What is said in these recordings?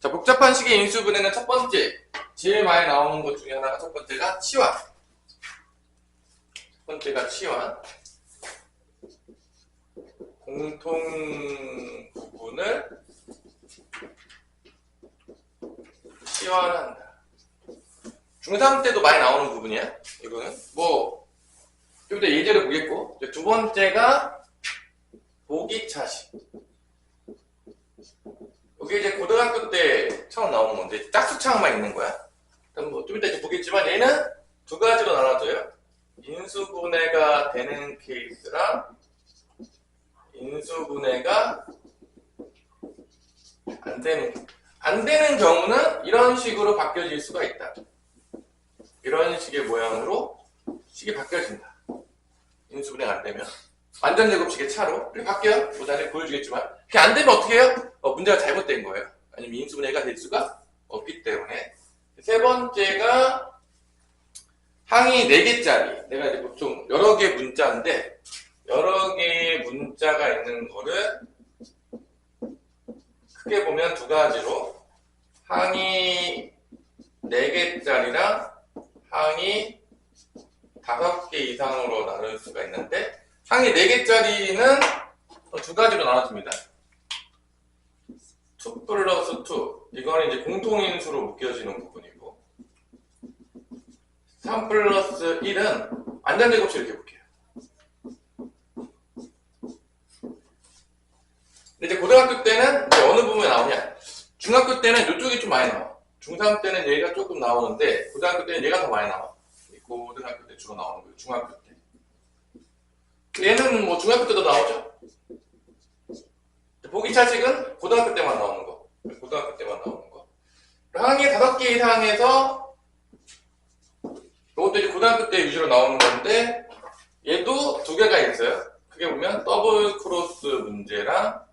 자, 복잡한 식의 인수분해는 첫 번째, 제일 많이 나오는 것 중에 하나가 첫 번째가 치환. 첫 번째가 치환. 공통 부분을 치환한다. 중3 때도 많이 나오는 부분이야. 이거는 뭐 좀 이따 예제를 보겠고, 두 번째가 보기차식. 이게 이제 고등학교 때 처음 나오는 건데 짝수창만 있는 거야. 그럼 뭐 좀 이따 이제 보겠지만 얘는 두 가지로 나눠져요. 인수분해가 되는 케이스랑 인수분해가 안 되는 경우는 이런 식으로 바뀌어질 수가 있다. 이런 식의 모양으로 식이 바뀌어진다. 인수분해가 안 되면 완전 제곱식의 차로 이렇게 바뀌어요. 뭐 나중에 보여주겠지만 그게 안 되면 어떻게 해요? 문제가 잘못된 거예요. 아니면 인수분해가 될 수가 없기 때문에. 세 번째가 항이 4개짜리. 내가 이제 보통 여러 개 문자인데 여러 개의 문자가 있는 거를 크게 보면 두 가지로 항이 4개짜리랑 항이 5개 이상으로 나눌 수가 있는데 항이 4개짜리는 두 가지로 나눠집니다. 2 플러스 2 이거는 이제 공통인수로 묶여지는 부분이고 3 플러스 1은 완전제곱식 이렇게 볼게요. 근데 이제 고등학교 때는 이제 어느 부분에 나오냐? 중학교 때는 이쪽이 좀 많이 나와. 중3 때는 얘가 조금 나오는데 고등학교 때는 얘가 더 많이 나와. 고등학교 때 주로 나오는 거예요. 중학교 때. 얘는 뭐 중학교 때도 나오죠. 보기차식은 고등학교 때만 나오는 거. 고등학교 때만 나오는 거. 항이 5개 이상에서 이것도 이제 고등학교 때 위주로 나오는 건데 얘도 2개가 있어요. 크게 보면 더블 크로스 문제랑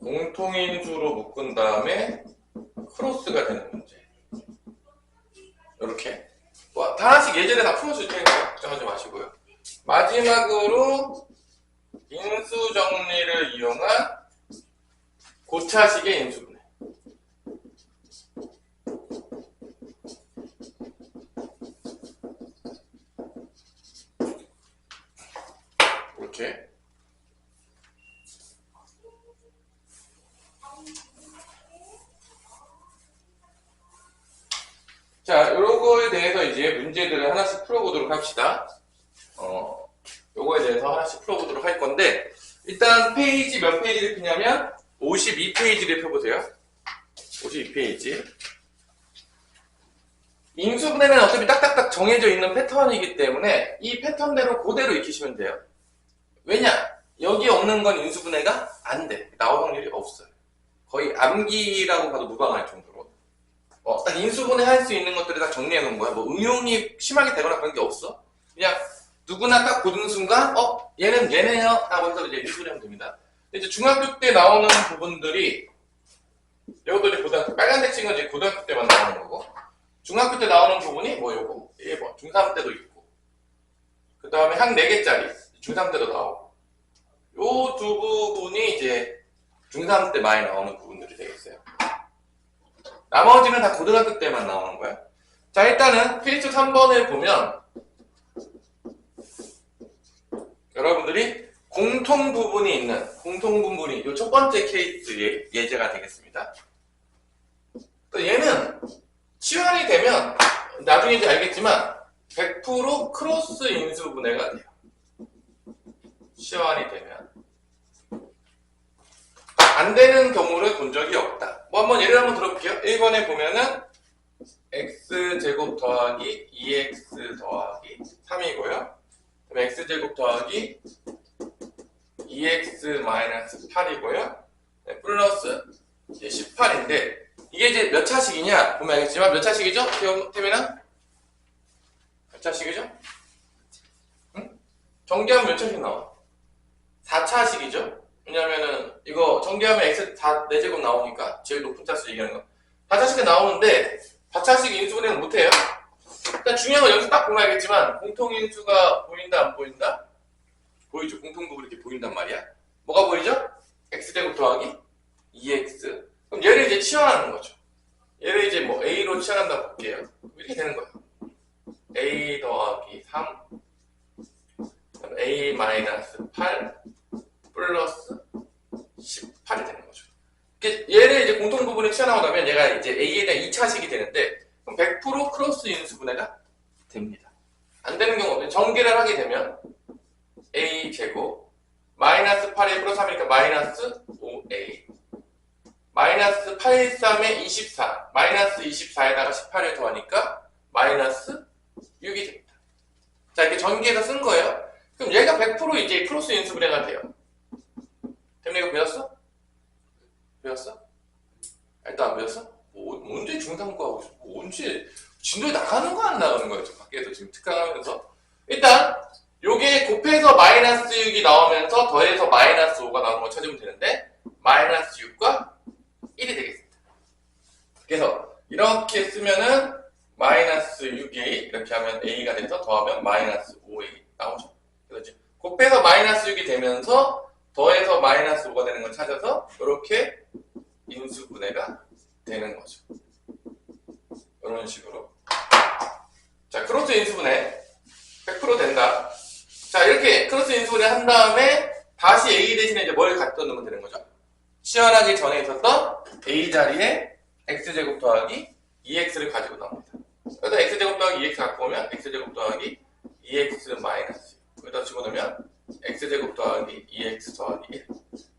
공통인수로 묶은 다음에 크로스가 되는 문제. 이렇게 뭐 하나씩 예전에 다 풀어줄 테니까 걱정하지 마시고요. 마지막으로 인수 정리를 이용한 고차식의 인수분해. 이렇게 자, 요거에 대해서 이제 문제들을 하나씩 풀어보도록 합시다. 요거에 대해서 하나씩 풀어보도록 할 건데, 일단 페이지 몇 페이지를 펴냐면, 52페이지를 펴보세요. 52페이지. 인수분해는 어차피 딱딱딱 정해져 있는 패턴이기 때문에, 이 패턴대로 그대로 익히시면 돼요. 왜냐? 여기 없는 건 인수분해가 안 돼. 나올 확률이 없어요. 거의 암기라고 봐도 무방할 정도로. 딱 인수분해 할 수 있는 것들을 다 정리해 놓은 거야. 뭐 응용이 심하게 되거나 그런 게 없어. 그냥 누구나 딱 보는 순간 얘는 얘네요 라고 해서 이제 인수분해하면 됩니다. 근데 이제 중학교 때 나오는 부분들이 이것도 이제 고등학교 빨간색 찍은 이제 고등학교 때만 나오는 거고 중학교 때 나오는 부분이 뭐 요거 1번 중3 때도 있고 그 다음에 항 4개짜리 중3 때도 나오고 요 두 부분이 이제 중3 때 많이 나오는 부분들이 되겠어요. 나머지는 다 고등학교 때만 나오는 거야. 자, 일단은 필수 3번을 보면 여러분들이 공통 부분이 있는 이 첫 번째 케이스의 예제가 되겠습니다. 얘는 치환이 되면 나중에 이제 알겠지만 100% 크로스 인수분해가 돼요. 치환이 되면 안 되는 경우를 본 적이 없다. 뭐 한번 예를 한번 들어볼게요. 1번에 보면은 x제곱 더하기 2x 더하기 3이고요. 그럼 x제곱 더하기 2x 마이너스 8이고요. 네, 플러스 18인데 이게 이제 몇 차식이냐 보면 알겠지만 몇 차식이죠? 태민아? 몇 차식이죠? 응? 정리하면 몇 차식 나와? 4차식이죠? 왜냐면은 이거 정리하면 x 4제곱 나오니까 제일 높은 차수 얘기하는 거 4차식이 나오는데 4차식 인수분해는 못해요. 일단 중요한 건 여기서 딱 보면 알겠지만 공통인수가 보인다 안 보인다? 보이죠. 공통부분 이렇게 보인단 말이야. 뭐가 보이죠? x제곱 더하기 EX. 그럼 얘를 이제 치환하는 거죠. 얘를 이제 뭐 A로 치환한다 볼게요. 이렇게 되는 거예요. A 더하기 3, A 마이너스 8, 플러스 18이 되는 거죠. 얘를 이제 공통 부분을 치환하고 나면 얘가 이제 A에 대한 2차식이 되는데, 그럼 100% 크로스 인수분해가 됩니다. 안 되는 경우 없어요. 전개를 하게 되면 A 제곱 마이너스 8에 플러스 3이니까 마이너스 5A 마이너스 8, 3에 24 마이너스 24에다가 18을 더하니까 마이너스 6이 됩니다. 자, 이렇게 전개해서 쓴 거예요. 그럼 얘가 100% 이제 크로스 인수분해가 돼요. 때문에 이거 배웠어? 배웠어? 일단 안 배웠어? 언제 중상고 하고 싶어? 언제 진도에 나가는 거 안 나가는 거야? 저 밖에서 지금 특강하면서. 일단 요게 곱해서 마이너스 6이 나오면서 더해서 마이너스 5가 나오는 걸 찾으면 되는데, 마이너스 6과 1이 되겠습니다. 그래서 이렇게 쓰면은 마이너스 6A 이렇게 하면 A가 돼서 더하면 마이너스 5A 나오죠. 그래서 이제 곱해서 마이너스 6이 되면서 더해서 마이너스 5가 되는 걸 찾아서 이렇게 인수분해가 되는 거죠. 이런 식으로. 자, 크로스 인수분해 100% 된다. 자, 이렇게 크로스 인수분해 한 다음에 다시 A 대신에 이제 뭘 갖다 놓으면 되는 거죠? 치환하기 전에 있었던 A 자리에 X제곱 더하기 2X를 가지고 나옵니다. 그래서 X제곱 더하기 2X 갖고 오면 X제곱 더하기 2X 마이너스, 여기다 집어넣으면 X제곱 더하기 2X 더하기 1.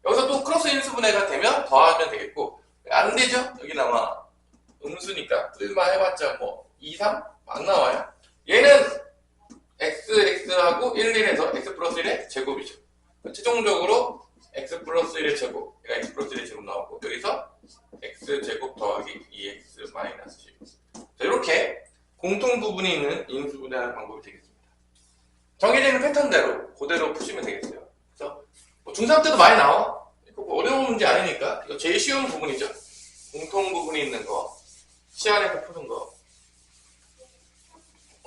여기서 또 크로스 인수분해가 되면 더하면 되겠고, 안 되죠? 여기 나와 음수니까 풀만 해봤자 뭐 2, 3? 안 나와요. 얘는 X하고 1, 1에서 X 플러스 1의 제곱이죠. 최종적으로 X 플러스 1의 제곱, 얘가 X 플러스 1의 제곱 나오고, 여기서 X제곱 더하기 2X 마이너스 1. 자, 이렇게 공통 부분이 있는 인수분해하는 방법이 되겠습니다. 정해져 있는 패턴대로 그대로 푸시면 되겠어요. 그래서 뭐 중3 때도 많이 나와. 이거 뭐 어려운 문제 아니니까. 이거 제일 쉬운 부분이죠. 공통 부분이 있는 거, 치환해서 푸는 거.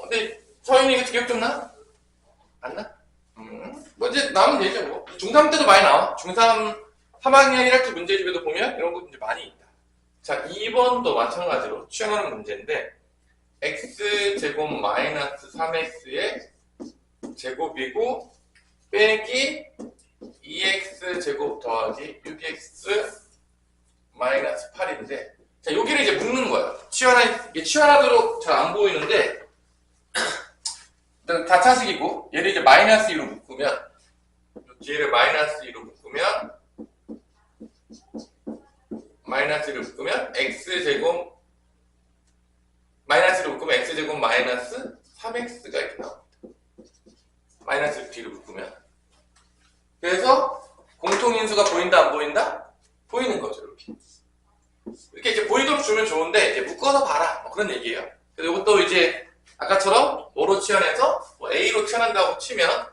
근데 서윤이 이거 기억 좀 나? 안 나? 뭐 이제 나오면 되죠. 뭐 중3 때도 많이 나와. 중3 3학년 1학기 문제집에도 보면 이런 거 이제 많이 있다. 자, 2번도 마찬가지로 취향하는 문제인데, X제곱 마이너스 3X의 제곱이고 빼기 2X제곱 더하기 6X 마이너스 8인데, 자, 여기를 이제 묶는 거예요. 치환하도록 잘 안 보이는데, 일단 다차식이고, 얘를 이제 마이너스 2로 묶으면, 뒤를 마이너스 2로 묶으면, 마이너스 1을 묶으면 X제곱 마이너스 1을 묶으면 X제곱 마이너스 3X가 이렇게 나옵니다. 마이너스 D를 묶으면. 그래서 공통인수가 보인다 안 보인다? 보이는 거죠. 이렇게 이제 보이도록 주면 좋은데, 이제 묶어서 봐라, 뭐 그런 얘기예요. 그래서 이것도 이제 아까처럼 뭐로 치환해서 뭐 A로 치환한다고 치면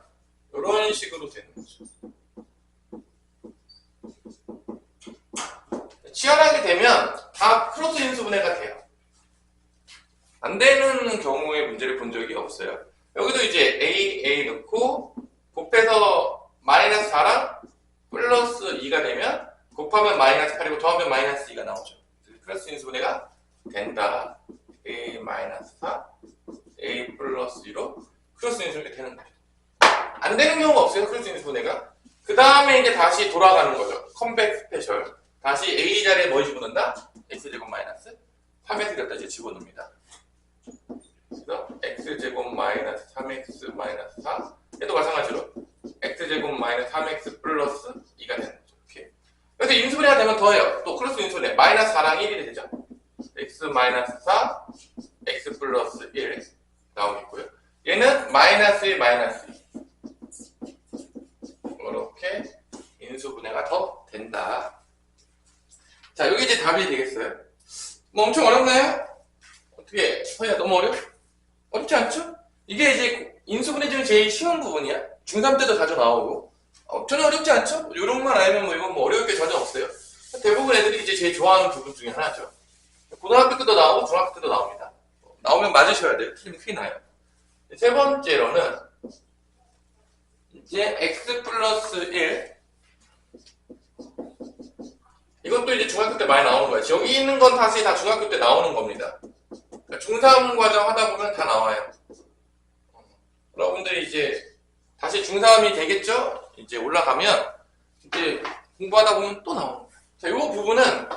이런 식으로 되는 거죠. 치환하게 되면 다 크로스 인수분해가 돼요. 안 되는 경우의 문제를 본 적이 없어요. 여기도 이제 A 넣고 곱해서 마이너스 4랑 플러스 2가 되면 곱하면 마이너스 8이고 더하면 마이너스 2가 나오죠. 크로스 인수분해가 된다. A 마이너스 4, A 플러스 2로 크로스 인수분해가 되는 거죠. 안 되는 경우가 없어요. 크로스 인수분해가. 그 다음에 이제 다시 돌아가는 거죠. 컴백 스페셜. 다시 A 자리에 뭐 집어넣는다? X제곱 마이너스 3X를 갖다 이제 집어넣습니다. 그래서 X제곱 마이너스 3X 마이너스 4. 얘도 마찬가지로 X제곱 마이너스 3X 플러스 2가 되는 거죠. 이렇게. 그래서 인수분해가 되면 더해요. 또 크로스 인수분해. 마이너스 4랑 1이 되죠. X 마이너스 4, X 플러스 1 나오겠고요. 얘는 마이너스 1, 마이너스 2. 이렇게 인수분해가 더 된다. 자, 여기 이제 답이 되겠어요. 뭐 엄청 어렵나요? 어떻게, 서희야, 너무 어려워? 어렵지 않죠? 이게 이제 인수분해 중에 제일 쉬운 부분이야. 중3 때도 자주 나오고. 전혀 어렵지 않죠? 요런만 알면 뭐 이건 뭐 어려울 게 전혀 없어요. 대부분 애들이 이제 제일 좋아하는 부분 중에 하나죠. 고등학교 때도 나오고 중학교 때도 나옵니다. 나오면 맞으셔야 돼요. 틀리면 큰일 나요. 세 번째로는 이제 X 플러스 1. 이것도 이것도 이제 중학교 때 많이 나오는 거야. 여기 있는 건 다시 다 중학교 때 나오는 겁니다. 그러니까 중3 과정 하다 보면 다 나와요. 여러분들이 이제 다시 중3이 되겠죠? 이제 올라가면 이제 공부하다 보면 또 나오는 거야. 자, 이 부분은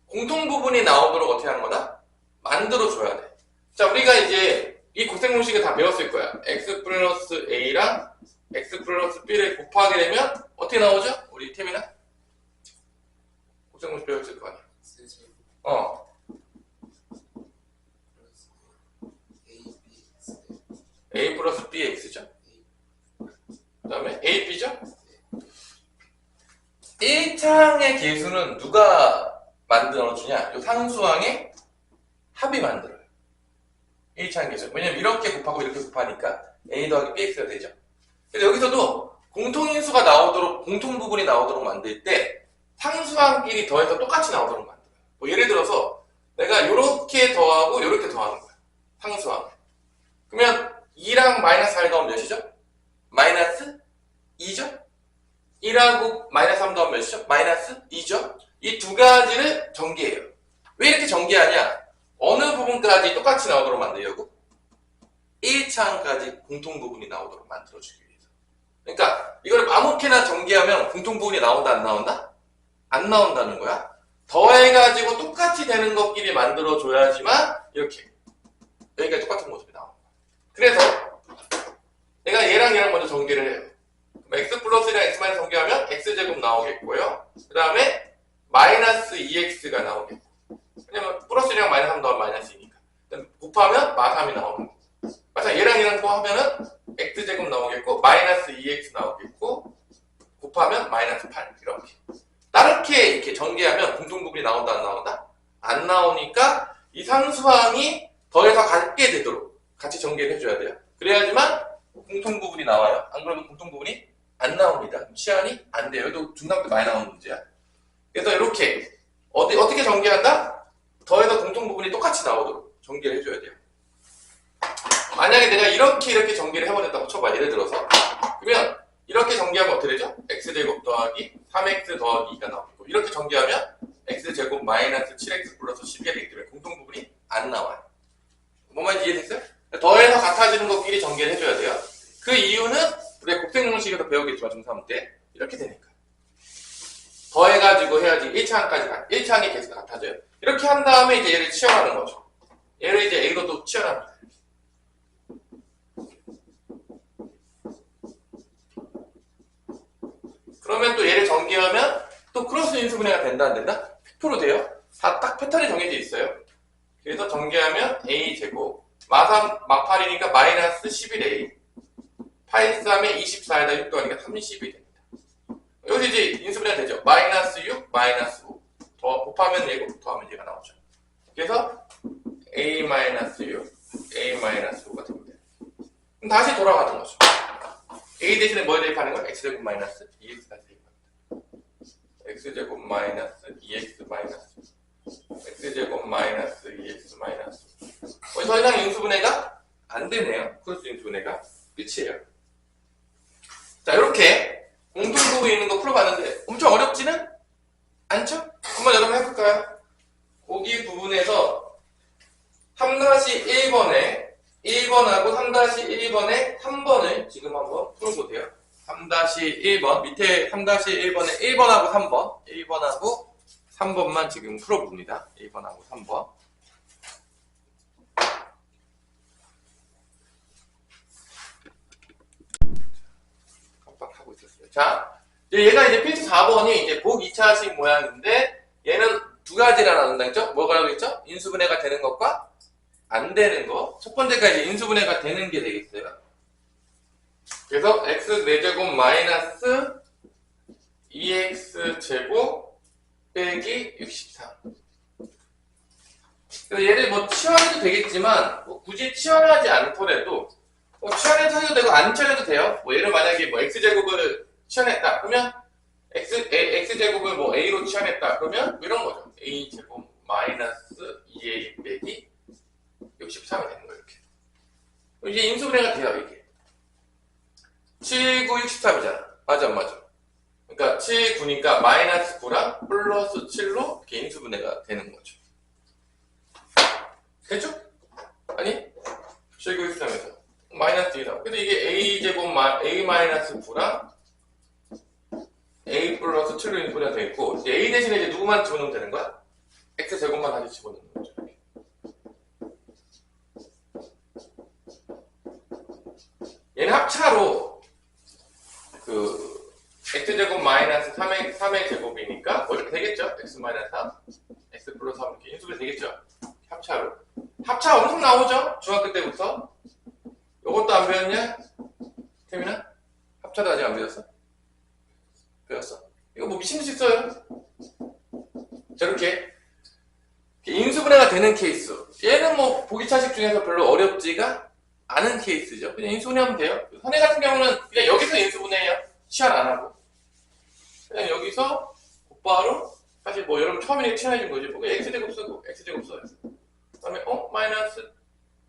공통 부분이 나오도록 어떻게 하는 거다? 만들어줘야 돼. 자, 우리가 이제 이 고생 공식을 다 배웠을 거야. x 플러스 a랑 x 플러스 b를 곱하게 되면 어떻게 나오죠? 우리 태민아? 고생 공식 배웠을 거 아니야? a 플러스 bx죠? 그 다음에 ab죠? 1창의 계수는 누가 만들어주냐? 이 상수항의 합이 만들어요. 1창 계수. 왜냐면 이렇게 곱하고 이렇게 곱하니까 a 더하기 bx가 되죠. 그래서 여기서도 공통인수가 나오도록, 공통 부분이 나오도록 만들 때 상수항끼리 더해서 똑같이 나오도록 만들어요. 뭐 예를 들어서 내가 이렇게 더하고 이렇게 더하는 거야. 상수항. 그러면 2랑 마이너스 4를 더하면 몇이죠? 마이너스 2죠? 1하고 마이너스 3 더하면 몇이죠? 마이너스 2죠? 이 두 가지를 전개해요. 왜 이렇게 전개하냐? 어느 부분까지 똑같이 나오도록 만들려고? 1차항까지 공통 부분이 나오도록 만들어주기 위해서. 그러니까 이걸 아무렇게나 전개하면 공통 부분이 나온다 안 나온다? 안 나온다는 거야. 더해가지고 똑같이 되는 것끼리 만들어줘야지만 이렇게 여기까지 똑같은 모습이 나오는 거야. 그래서 내가 얘랑 얘랑 먼저 전개를 해요. x 플러스랑 x 마이너스 전개하면 x제곱 나오겠고요. 그 다음에 마이너스 2x가 나오겠고. 왜냐면 플러스랑 마이너스 3 더하면 마이너스 2니까. 곱하면 마3이 나오는 거고. 마찬가지로 얘랑 얘랑 곱하면은 x제곱 나오겠고 마이너스 2x 나오겠고 곱하면 마이너스 8 이렇게. 따르게 이렇게 전개하면 공통부분이 나온다 안 나온다? 안 나오니까 이 상수항이 더해서 같게 되도록 같이 전개를 해줘야 돼요. 그래야지만 공통부분이 나와요. 안 그러면 공통부분이 안 나옵니다. 치환이 안 돼요. 이것도 중3 때 많이 나오는 문제야. 그래서 이렇게 어떻게 전개한다? 더해서 공통부분이 똑같이 나오도록 전개를 해줘야 돼요. 만약에 내가 이렇게 전개를 해버렸다고 쳐봐. 예를 들어서 그러면 이렇게 전개하면 어떻게 되죠? x제곱 더하기 3x 더하기 2가 나오고 이렇게 전개하면 x제곱 마이너스 7x 플러스 12가 되기 때문에 공통부분이 안 나와요. 뭔 말인지 이해됐어요? 더해서 같아지는 것끼리 전개를 해줘야 돼요. 그 이유는 우리가 곱셈공식에서 배우겠지만 중3 때 이렇게 되니까 더해가지고 해야지 1차항까지 1차항의 개수가 같아져요. 이렇게 한 다음에 이제 얘를 치환하는 거죠. 얘를 이제 A로 또 치환합니다. 그러면 또 얘를 전개하면 또 크로스 인수분해가 된다 안 된다? 100% 돼요. 다 딱 패턴이 정해져 있어요. 그래서 전개하면 A제곱 마8이니까 마이너스 11A 8, 3에 24에다 6 더하니까 30이 됩니다. 여기서 이제 인수분해가 되죠. 마이너스 6, 마이너스 5 더 곱하면 얘고 더하면 얘가 나오죠. 그래서 A 마이너스 6, A 마이너스 5가 됩니다. 그럼 다시 돌아가는 거죠. A 대신에 뭘 대입하는 거야? X제곱 마이너스 2X가 대입합니다. X제곱 마이너스 2X 마이너스 X제곱 마이너스 2X 마이너스 더 이상 인수분해가 안 되네요. 크로스 인수분해가 끝이에요. 자, 이렇게 공통부분이 있는 거 풀어봤는데 엄청 어렵지는 않죠? 한번 여러분 해볼까요? 거기 부분에서 3-1번에 1번하고 3-1번에 3번을 지금 한번 풀어보세요. 3-1번 밑에 3-1번에 1번하고 3번 1번하고 3번만 지금 풀어봅니다. 1번하고 3번 깜빡하고 있었어요. 자, 얘가 이제 필수 4번이 이제 복 2차식 모양인데 얘는 두 가지가 나눈다 했죠? 뭐라고 했죠? 인수분해가 되는 것과 안 되는 거. 첫 번째가 이제 인수분해가 되는 게 되겠어요. 그래서 x 4제곱 마이너스 2x제곱 빼기 63. 그래서 얘를 뭐 치환해도 되겠지만 뭐 굳이 치환하지 않더라도 치환해서 해도 되고 안 치환해도 돼요. 뭐 얘를 만약에 뭐 x제곱을 치환했다 그러면 x제곱을 뭐 a로 치환했다 그러면 이런 거죠. a제곱 마이너스 2a 빼기 63이 되는 거예요. 이렇게 이제 인수분해가 돼요. 이게 7, 9, 63이잖아. 맞아 안 맞아? 그러니까 7, 9니까 마이너스 9랑 플러스 7로 이렇게 인수분해가 되는 거죠. 됐죠? 아니? 실교 시스템에서 마이너스 2다. 근데 이게 a제곱 a 마이너스 9랑 a 플러스 7로 인수분해가 되어 있고, 이제 a 대신에 이제 누구만 집어넣으면 되는 거야? x 제곱만 다시 집어넣는 거죠. 얘는 합차로 그 x제곱 마이너스 3의 제곱이니까 뭐 이렇게 되겠죠? x 마이너스 3, x 플러스 3 이렇게 인수분해 되겠죠? 합차로. 합차 엄청 나오죠? 중학교 때부터. 요것도 안 배웠냐? 태민아? 합차도 아직 안 배웠어? 배웠어? 이거 뭐 미친듯이 써요. 저렇게 인수분해가 되는 케이스. 얘는 뭐 보기차식 중에서 별로 어렵지가 않은 케이스죠. 그냥 인수분해하면 돼요. 선행 같은 경우는 그냥 여기서 인수분해해요. 시안 안 하고. 그냥 여기서 곧바로 사실 뭐 여러분 처음에 친해진 거지. 뭐 x제곱 쓰고 x제곱 써요. 그 다음에 마이너스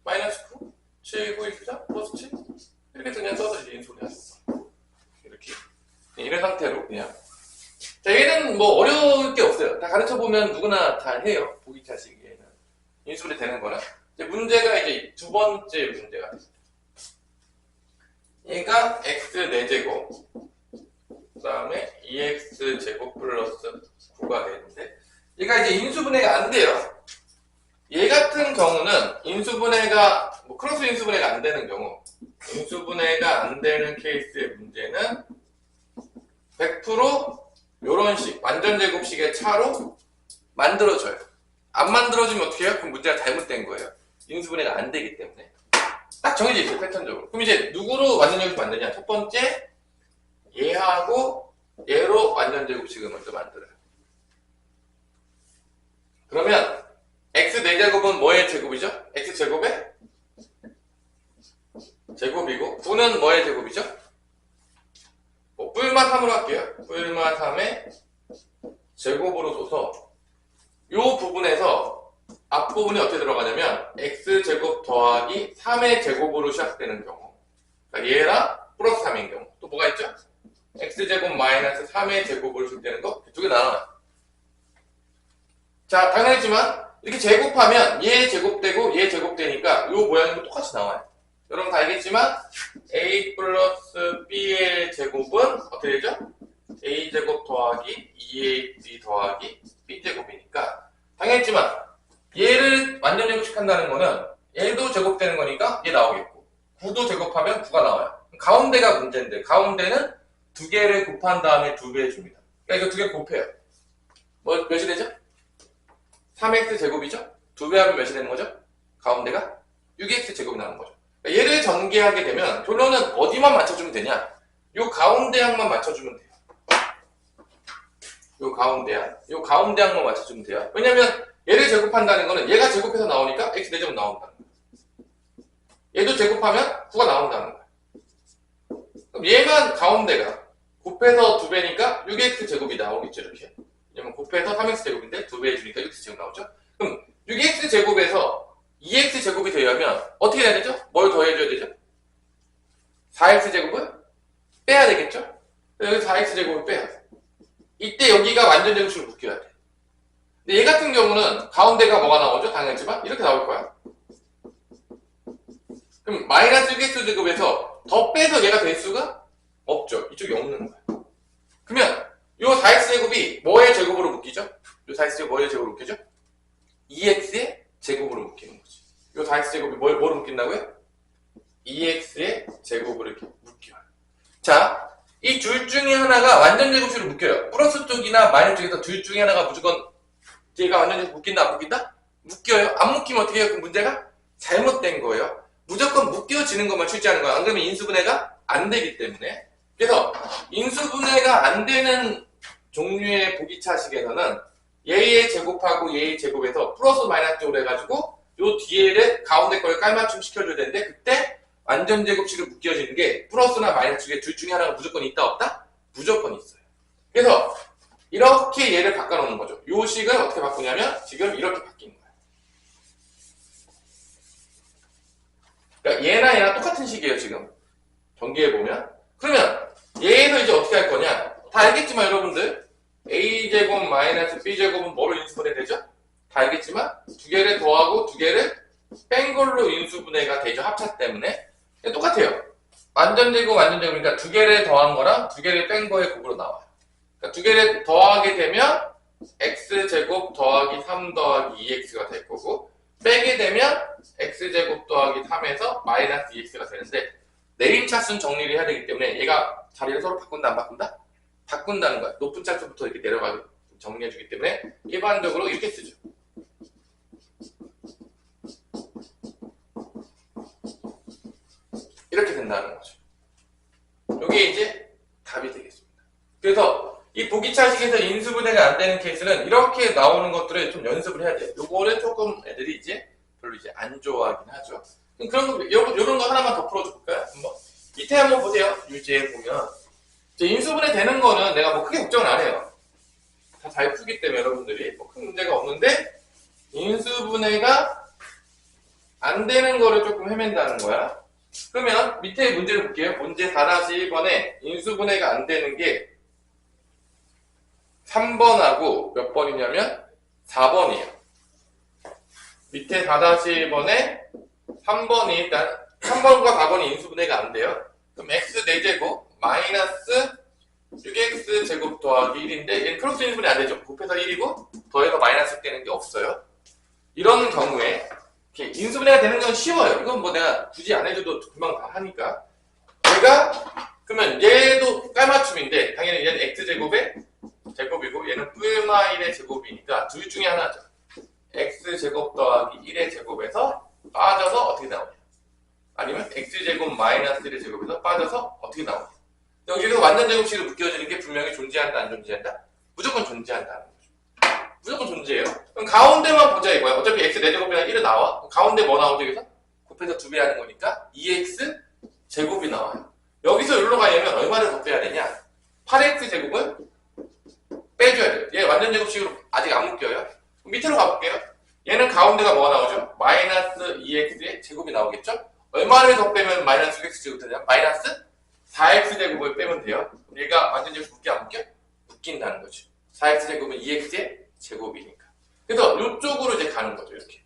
9 7, 9, 14 플러스 7 이렇게 그냥 써서 이제 인수분해 하셨어. 이렇게 이런 상태로 그냥. 자, 얘는 뭐 어려울 게 없어요. 다 가르쳐 보면 누구나 다 해요. 보기차식에는 인수분해 되는 거는. 이제 문제가 이제 두 번째 문제가 됐어요. 얘가 x 4제곱 그 다음에 2x 제곱 플러스 9가 되는데 얘가 이제 인수분해가 안 돼요. 얘 같은 경우는 인수분해가 뭐 크로스 인수분해가 안 되는 경우, 인수분해가 안 되는 케이스의 문제는 100% 요런 식 완전 제곱식의 차로 만들어져요. 안 만들어지면 어떻게 해요? 그럼 문제가 잘못된 거예요. 인수분해가 안 되기 때문에. 딱 정해져 있어요, 패턴적으로. 그럼 이제 누구로 완전 제곱식 만드냐? 첫 번째, 얘하고 얘로 완전 제곱식을 먼저 만들어요. 그러면 x 4제곱은 뭐의 제곱이죠? x 제곱의 제곱이고 9는 뭐의 제곱이죠? 뿔마 3으로 할게요. 뿔마 3의 제곱으로 줘서 이 부분에서 앞부분이 어떻게 들어가냐면 x제곱 더하기 3의 제곱으로 시작되는 경우, 그러니까 얘랑 플러스 3인 경우. 또 뭐가 있죠? x제곱 마이너스 3의 제곱으로 시작되는 거 두 개 나눠요. 자, 당연하지만 이렇게 제곱하면 얘 제곱되고 얘 제곱되니까 이 모양이 똑같이 나와요. 여러분 다 알겠지만 a 플러스 b의 제곱은 어떻게 되죠? a제곱 더하기 2ab 더하기 b제곱이니까 당연했지만 얘를 완전 제곱식 한다는 거는 얘도 제곱되는 거니까 얘 나오겠고 9도 제곱하면 9가 나와요. 가운데가 문제인데 가운데는 두 개를 곱한 다음에 2배 해줍니다. 그러니까 이거 두 개 곱해요. 뭐 몇이 되죠? 3x 제곱이죠? 2배 하면 몇이 되는 거죠? 가운데가 6x 제곱이 나오는 거죠. 그러니까 얘를 전개하게 되면 결론은 어디만 맞춰주면 되냐? 요 가운데 항만 맞춰주면 돼요. 요 가운데 항만 맞춰주면 돼요. 왜냐면 얘를 제곱한다는 거는 얘가 제곱해서 나오니까 x 4제곱 나온다는 거예요. 얘도 제곱하면 9가 나온다는 거예요. 그럼 얘만 가운데가 곱해서 2배니까 6x 제곱이 나오겠죠, 이렇게. 왜냐면 곱해서 3x 제곱인데 2배 해주니까 6x 제곱 나오죠? 그럼 6x 제곱에서 2x 제곱이 되려면 어떻게 해야 되죠? 뭘 더해줘야 되죠? 4x 제곱을 빼야 되겠죠? 여기 4x 제곱을 빼야 돼. 이때 여기가 완전 제곱식으로 묶여야 돼. 근데 얘 같은 경우는 가운데가 뭐가 나오죠? 당연하지만 이렇게 나올 거야. 그럼 마이너스 6x 제곱에서 더 빼서 얘가 될 수가 없죠. 이쪽이 없는 거야. 그러면 요 4x 제곱이 뭐의 제곱으로 묶이죠? 요 4x 제곱 뭐의 제곱으로 묶이죠? 2x의 제곱으로 묶이는 거지. 요 4x 제곱이 뭐로 묶인다고요? 2x의 제곱으로 이렇게 묶여요. 자, 이 둘 중에 하나가 완전 제곱식으로 묶여요. 플러스 쪽이나 마이너스 쪽에서 둘 중에 하나가 무조건 얘가 완전 제곱 묶인다 안 묶인다? 묶여요. 안 묶이면 어떻게 해요? 그 문제가 잘못된 거예요. 무조건 묶여지는 것만 출제하는 거야. 안 그러면 인수분해가 안 되기 때문에. 그래서 인수분해가 안 되는 종류의 보기차식에서는 얘의 제곱하고 얘의 제곱에서 플러스 마이너스 쪽으로 해가지고 요 뒤에를 가운데 걸 깔맞춤 시켜줘야 되는데 그때 완전 제곱식으로 묶여지는 게 플러스나 마이너스 쪽에 둘 중에 하나가 무조건 있다 없다? 무조건 있어요. 그래서 이렇게 얘를 바꿔놓는 거죠. 요 식을 어떻게 바꾸냐면 지금 이렇게 바뀐 거예요. 그러니까 얘나 얘나 똑같은 식이에요. 지금 전개해보면. 그러면 얘에서 이제 어떻게 할 거냐? 다 알겠지만 여러분들 a제곱 마이너스 b제곱은 뭐로 인수분해 되죠? 다 알겠지만 두 개를 더하고 두 개를 뺀 걸로 인수분해가 되죠. 합차 때문에. 똑같아요. 완전제곱 완전제곱이니까 두 개를 더한 거랑 두 개를 뺀 거의 곱으로 나와요. 그러니까 두 개를 더하게 되면 x제곱 더하기 3 더하기 2x가 될 거고, 빼게 되면 x제곱 더하기 3에서 마이너스 2x가 되는데, 내림차순 정리를 해야 되기 때문에 얘가 자리를 서로 바꾼다 안 바꾼다? 바꾼다는 거야. 높은 차수부터 이렇게 내려가게 정리해주기 때문에 일반적으로 이렇게 쓰죠. 이렇게 된다는 거죠. 이게 이제 답이 되겠습니다. 그래서 이 보기차식에서 인수분해가 안 되는 케이스는 이렇게 나오는 것들을 좀 연습을 해야 돼요. 요거를 조금 애들이 이제 별로 이제 안 좋아하긴 하죠. 그럼 요런 거 하나만 더 풀어줘 볼까요? 한번. 밑에 한번 보세요. 유지에 보면. 인수분해 되는 거는 내가 뭐 크게 걱정을 안 해요. 다 잘 풀기 때문에 여러분들이 뭐 큰 문제가 없는데, 인수분해가 안 되는 거를 조금 헤맨다는 거야. 그러면 밑에 문제를 볼게요. 문제 4-1번에 인수분해가 안 되는 게 3번하고 몇 번이냐면 4번이에요. 밑에 4-1번에 3번이 일단 3번과 4번이 인수분해가 안 돼요. 그럼 x 4제곱 마이너스 6x 제곱 더하기 1인데 얘는 크로스 인수분해 안 되죠. 곱해서 1이고 더해서 마이너스 되는 게 없어요. 이런 경우에 인수분해가 되는 건 쉬워요. 이건 뭐 내가 굳이 안 해줘도 금방 다 하니까. 그러면 얘도 깔맞춤인데 당연히 얘는 x제곱의 제곱이고 얘는 뿔마 1의 제곱이니까 둘 중에 하나죠. x제곱 더하기 1의 제곱에서 빠져서 어떻게 나오냐. 아니면 x제곱 마이너스 1의 제곱에서 빠져서 어떻게 나오냐. 여기서 완전 제곱식으로 묶여지는 게 분명히 존재한다 안 존재한다? 무조건 존재한다는 거죠. 무조건 존재해요. 그럼 가운데만 보자 이거야. 어차피 x 4제곱이랑 1은 나와. 가운데 뭐 나오죠 여기서? 곱해서 2배 하는 거니까 2x 제곱이 나와요. 여기서 여기로 가려면 얼마를 더 빼야 되냐? 8x 제곱을 빼줘야 돼요. 얘 완전 제곱식으로 아직 안 묶여요. 밑으로 가볼게요. 얘는 가운데가 뭐가 나오죠? 마이너스 2x의 제곱이 나오겠죠? 얼마를 더 빼면 마이너스 6x 제곱이 되냐? 마이너스 4x 제곱을 빼면 돼요. 얘가 완전 제곱 묶여 안 묶여? 묶인다는 거죠. 4x 제곱은 2x의 제곱이니까. 그래서 이쪽으로 이제 가는 거죠. 이렇게.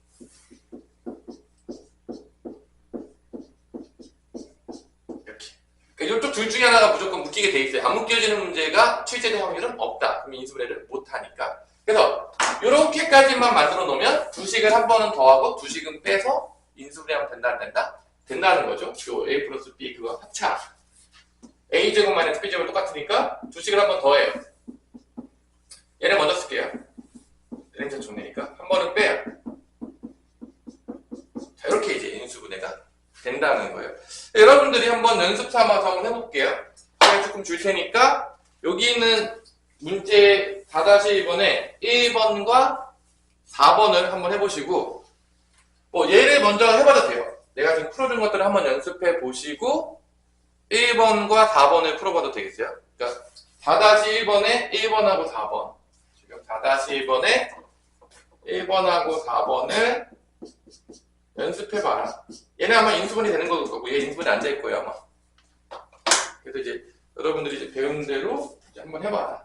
이렇게. 이쪽 둘 중에 하나가 무조건 묶이게 돼 있어요. 안 묶여지는 문제가 출제될 확률은 없다. 그럼 인수분해를 못 하니까. 그래서 이렇게까지만 만들어 놓으면 두 식을 한 번은 더하고 두 식은 빼서 인수분해하면 된다 안 된다? 된다는 거죠. 요 a 플러스 b 그거 합차. a제곱 마이너스 b제곱 똑같으니까 두 식을 한 번 더해요. 얘를 먼저 쓸게요. 얘는 정리니까 한 번은 빼요. 자, 이렇게 이제 인수분해가 된다는 거예요. 여러분들이 한번 연습 삼아서 한번 해볼게요. 제가 조금 줄 테니까 여기 있는 문제 4-2번에 1번과 4번을 한번 해보시고 뭐 얘를 먼저 해봐도 돼요. 내가 지금 풀어준 것들을 한번 연습해 보시고 1번과 4번을 풀어봐도 되겠어요. 그러니까 4-1번에 1번하고 4번 지금 4-1번에 1번하고 4번을 연습해봐라. 얘는 아마 인수분해 되는 거고 얘 인수분해 안 될 거예요 아마. 그래서 이제 여러분들이 이제 배운 대로 이제 한번 해봐라.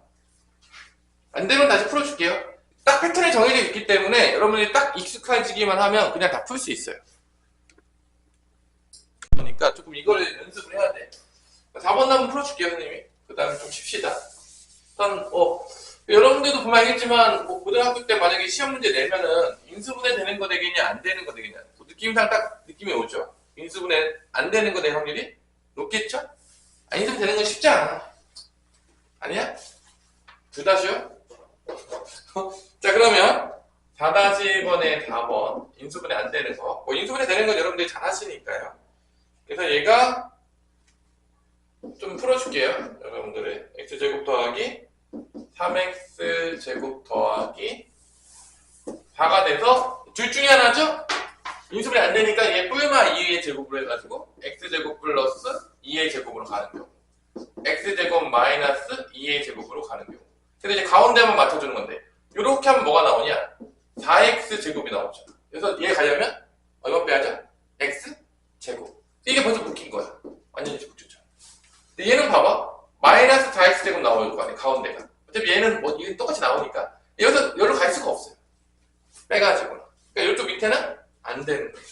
안 되면 다시 풀어줄게요. 딱 패턴이 정해져 있기 때문에 여러분들이 딱 익숙해지기만 하면 그냥 다 풀 수 있어요. 그러니까 조금 이거를 연습을 해야 돼. 4번 한번 풀어줄게요 선생님이. 그 다음에 좀 쉽시다. 일단 여러분들도 보면 알겠지만 뭐 고등학교 때 만약에 시험 문제 내면은 인수분해 되는 거 되겠냐 안 되는 거 되겠냐 뭐 느낌상 딱 느낌이 오죠. 인수분해 안 되는 거 될 확률이 높겠죠? 인수분해 되는 건 쉽지 않아. 아니야? 둘 다시요? 자 그러면 4-1번에 4번 인수분해 안 되는 거 뭐 인수분해 되는 건 여러분들이 잘 하시니까요. 그래서 얘가 좀 풀어줄게요. 여러분들을 x제곱 더하기 3x제곱 더하기 4가 돼서 둘 중에 하나죠? 인수분해 안 되니까 얘 뿔마 2의 제곱으로 해가지고 x제곱 플러스 2의 제곱으로 가는 경우 x제곱 마이너스 2의 제곱으로 가는 경우. 근데 이제 가운데만 맞춰주는 건데 이렇게 하면 뭐가 나오냐? 4x제곱이 나오죠. 그래서 얘 가려면 얼마 빼야죠? x제곱. 이게 벌써 묶인 거야. 완전히 묶였죠. 근데 얘는 봐봐. 마이너스 4x제곱 나올 거 아니야. 가운데가. 어차피 얘는 뭐 이건 똑같이 나오니까 여기서 여기로 갈 수가 없어요. 빼가지고는. 그러니까 이쪽 밑에는 안 되는 거죠.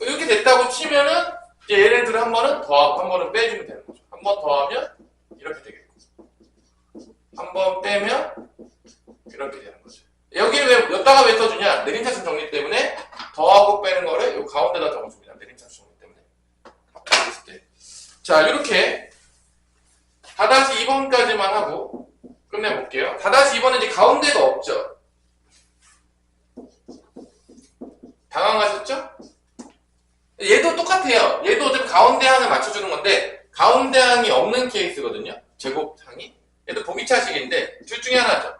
이렇게 됐다고 치면은 이제 얘네들을 한 번은 더하고 한 번은 빼주면 되는 거죠. 한 번 더하면 이렇게 되겠고, 한 번 빼면 이렇게 되는 거죠. 여기를 왜 여기다가 왜 써주냐? 내림차순 정리 때문에 더하고 빼는 거를 요 가운데다 적어줍니다. 내림차순 정리 때문에. 합했을 때. 자, 이렇게 4-2번까지만 하고 끝내볼게요. 4-2번은 이제 가운데가 없죠. 당황하셨죠? 얘도 똑같아요. 얘도 어차피 가운데 항을 맞춰주는 건데 가운데 항이 없는 케이스거든요. 제곱항이. 얘도 보기차식인데 둘 중에 하나죠.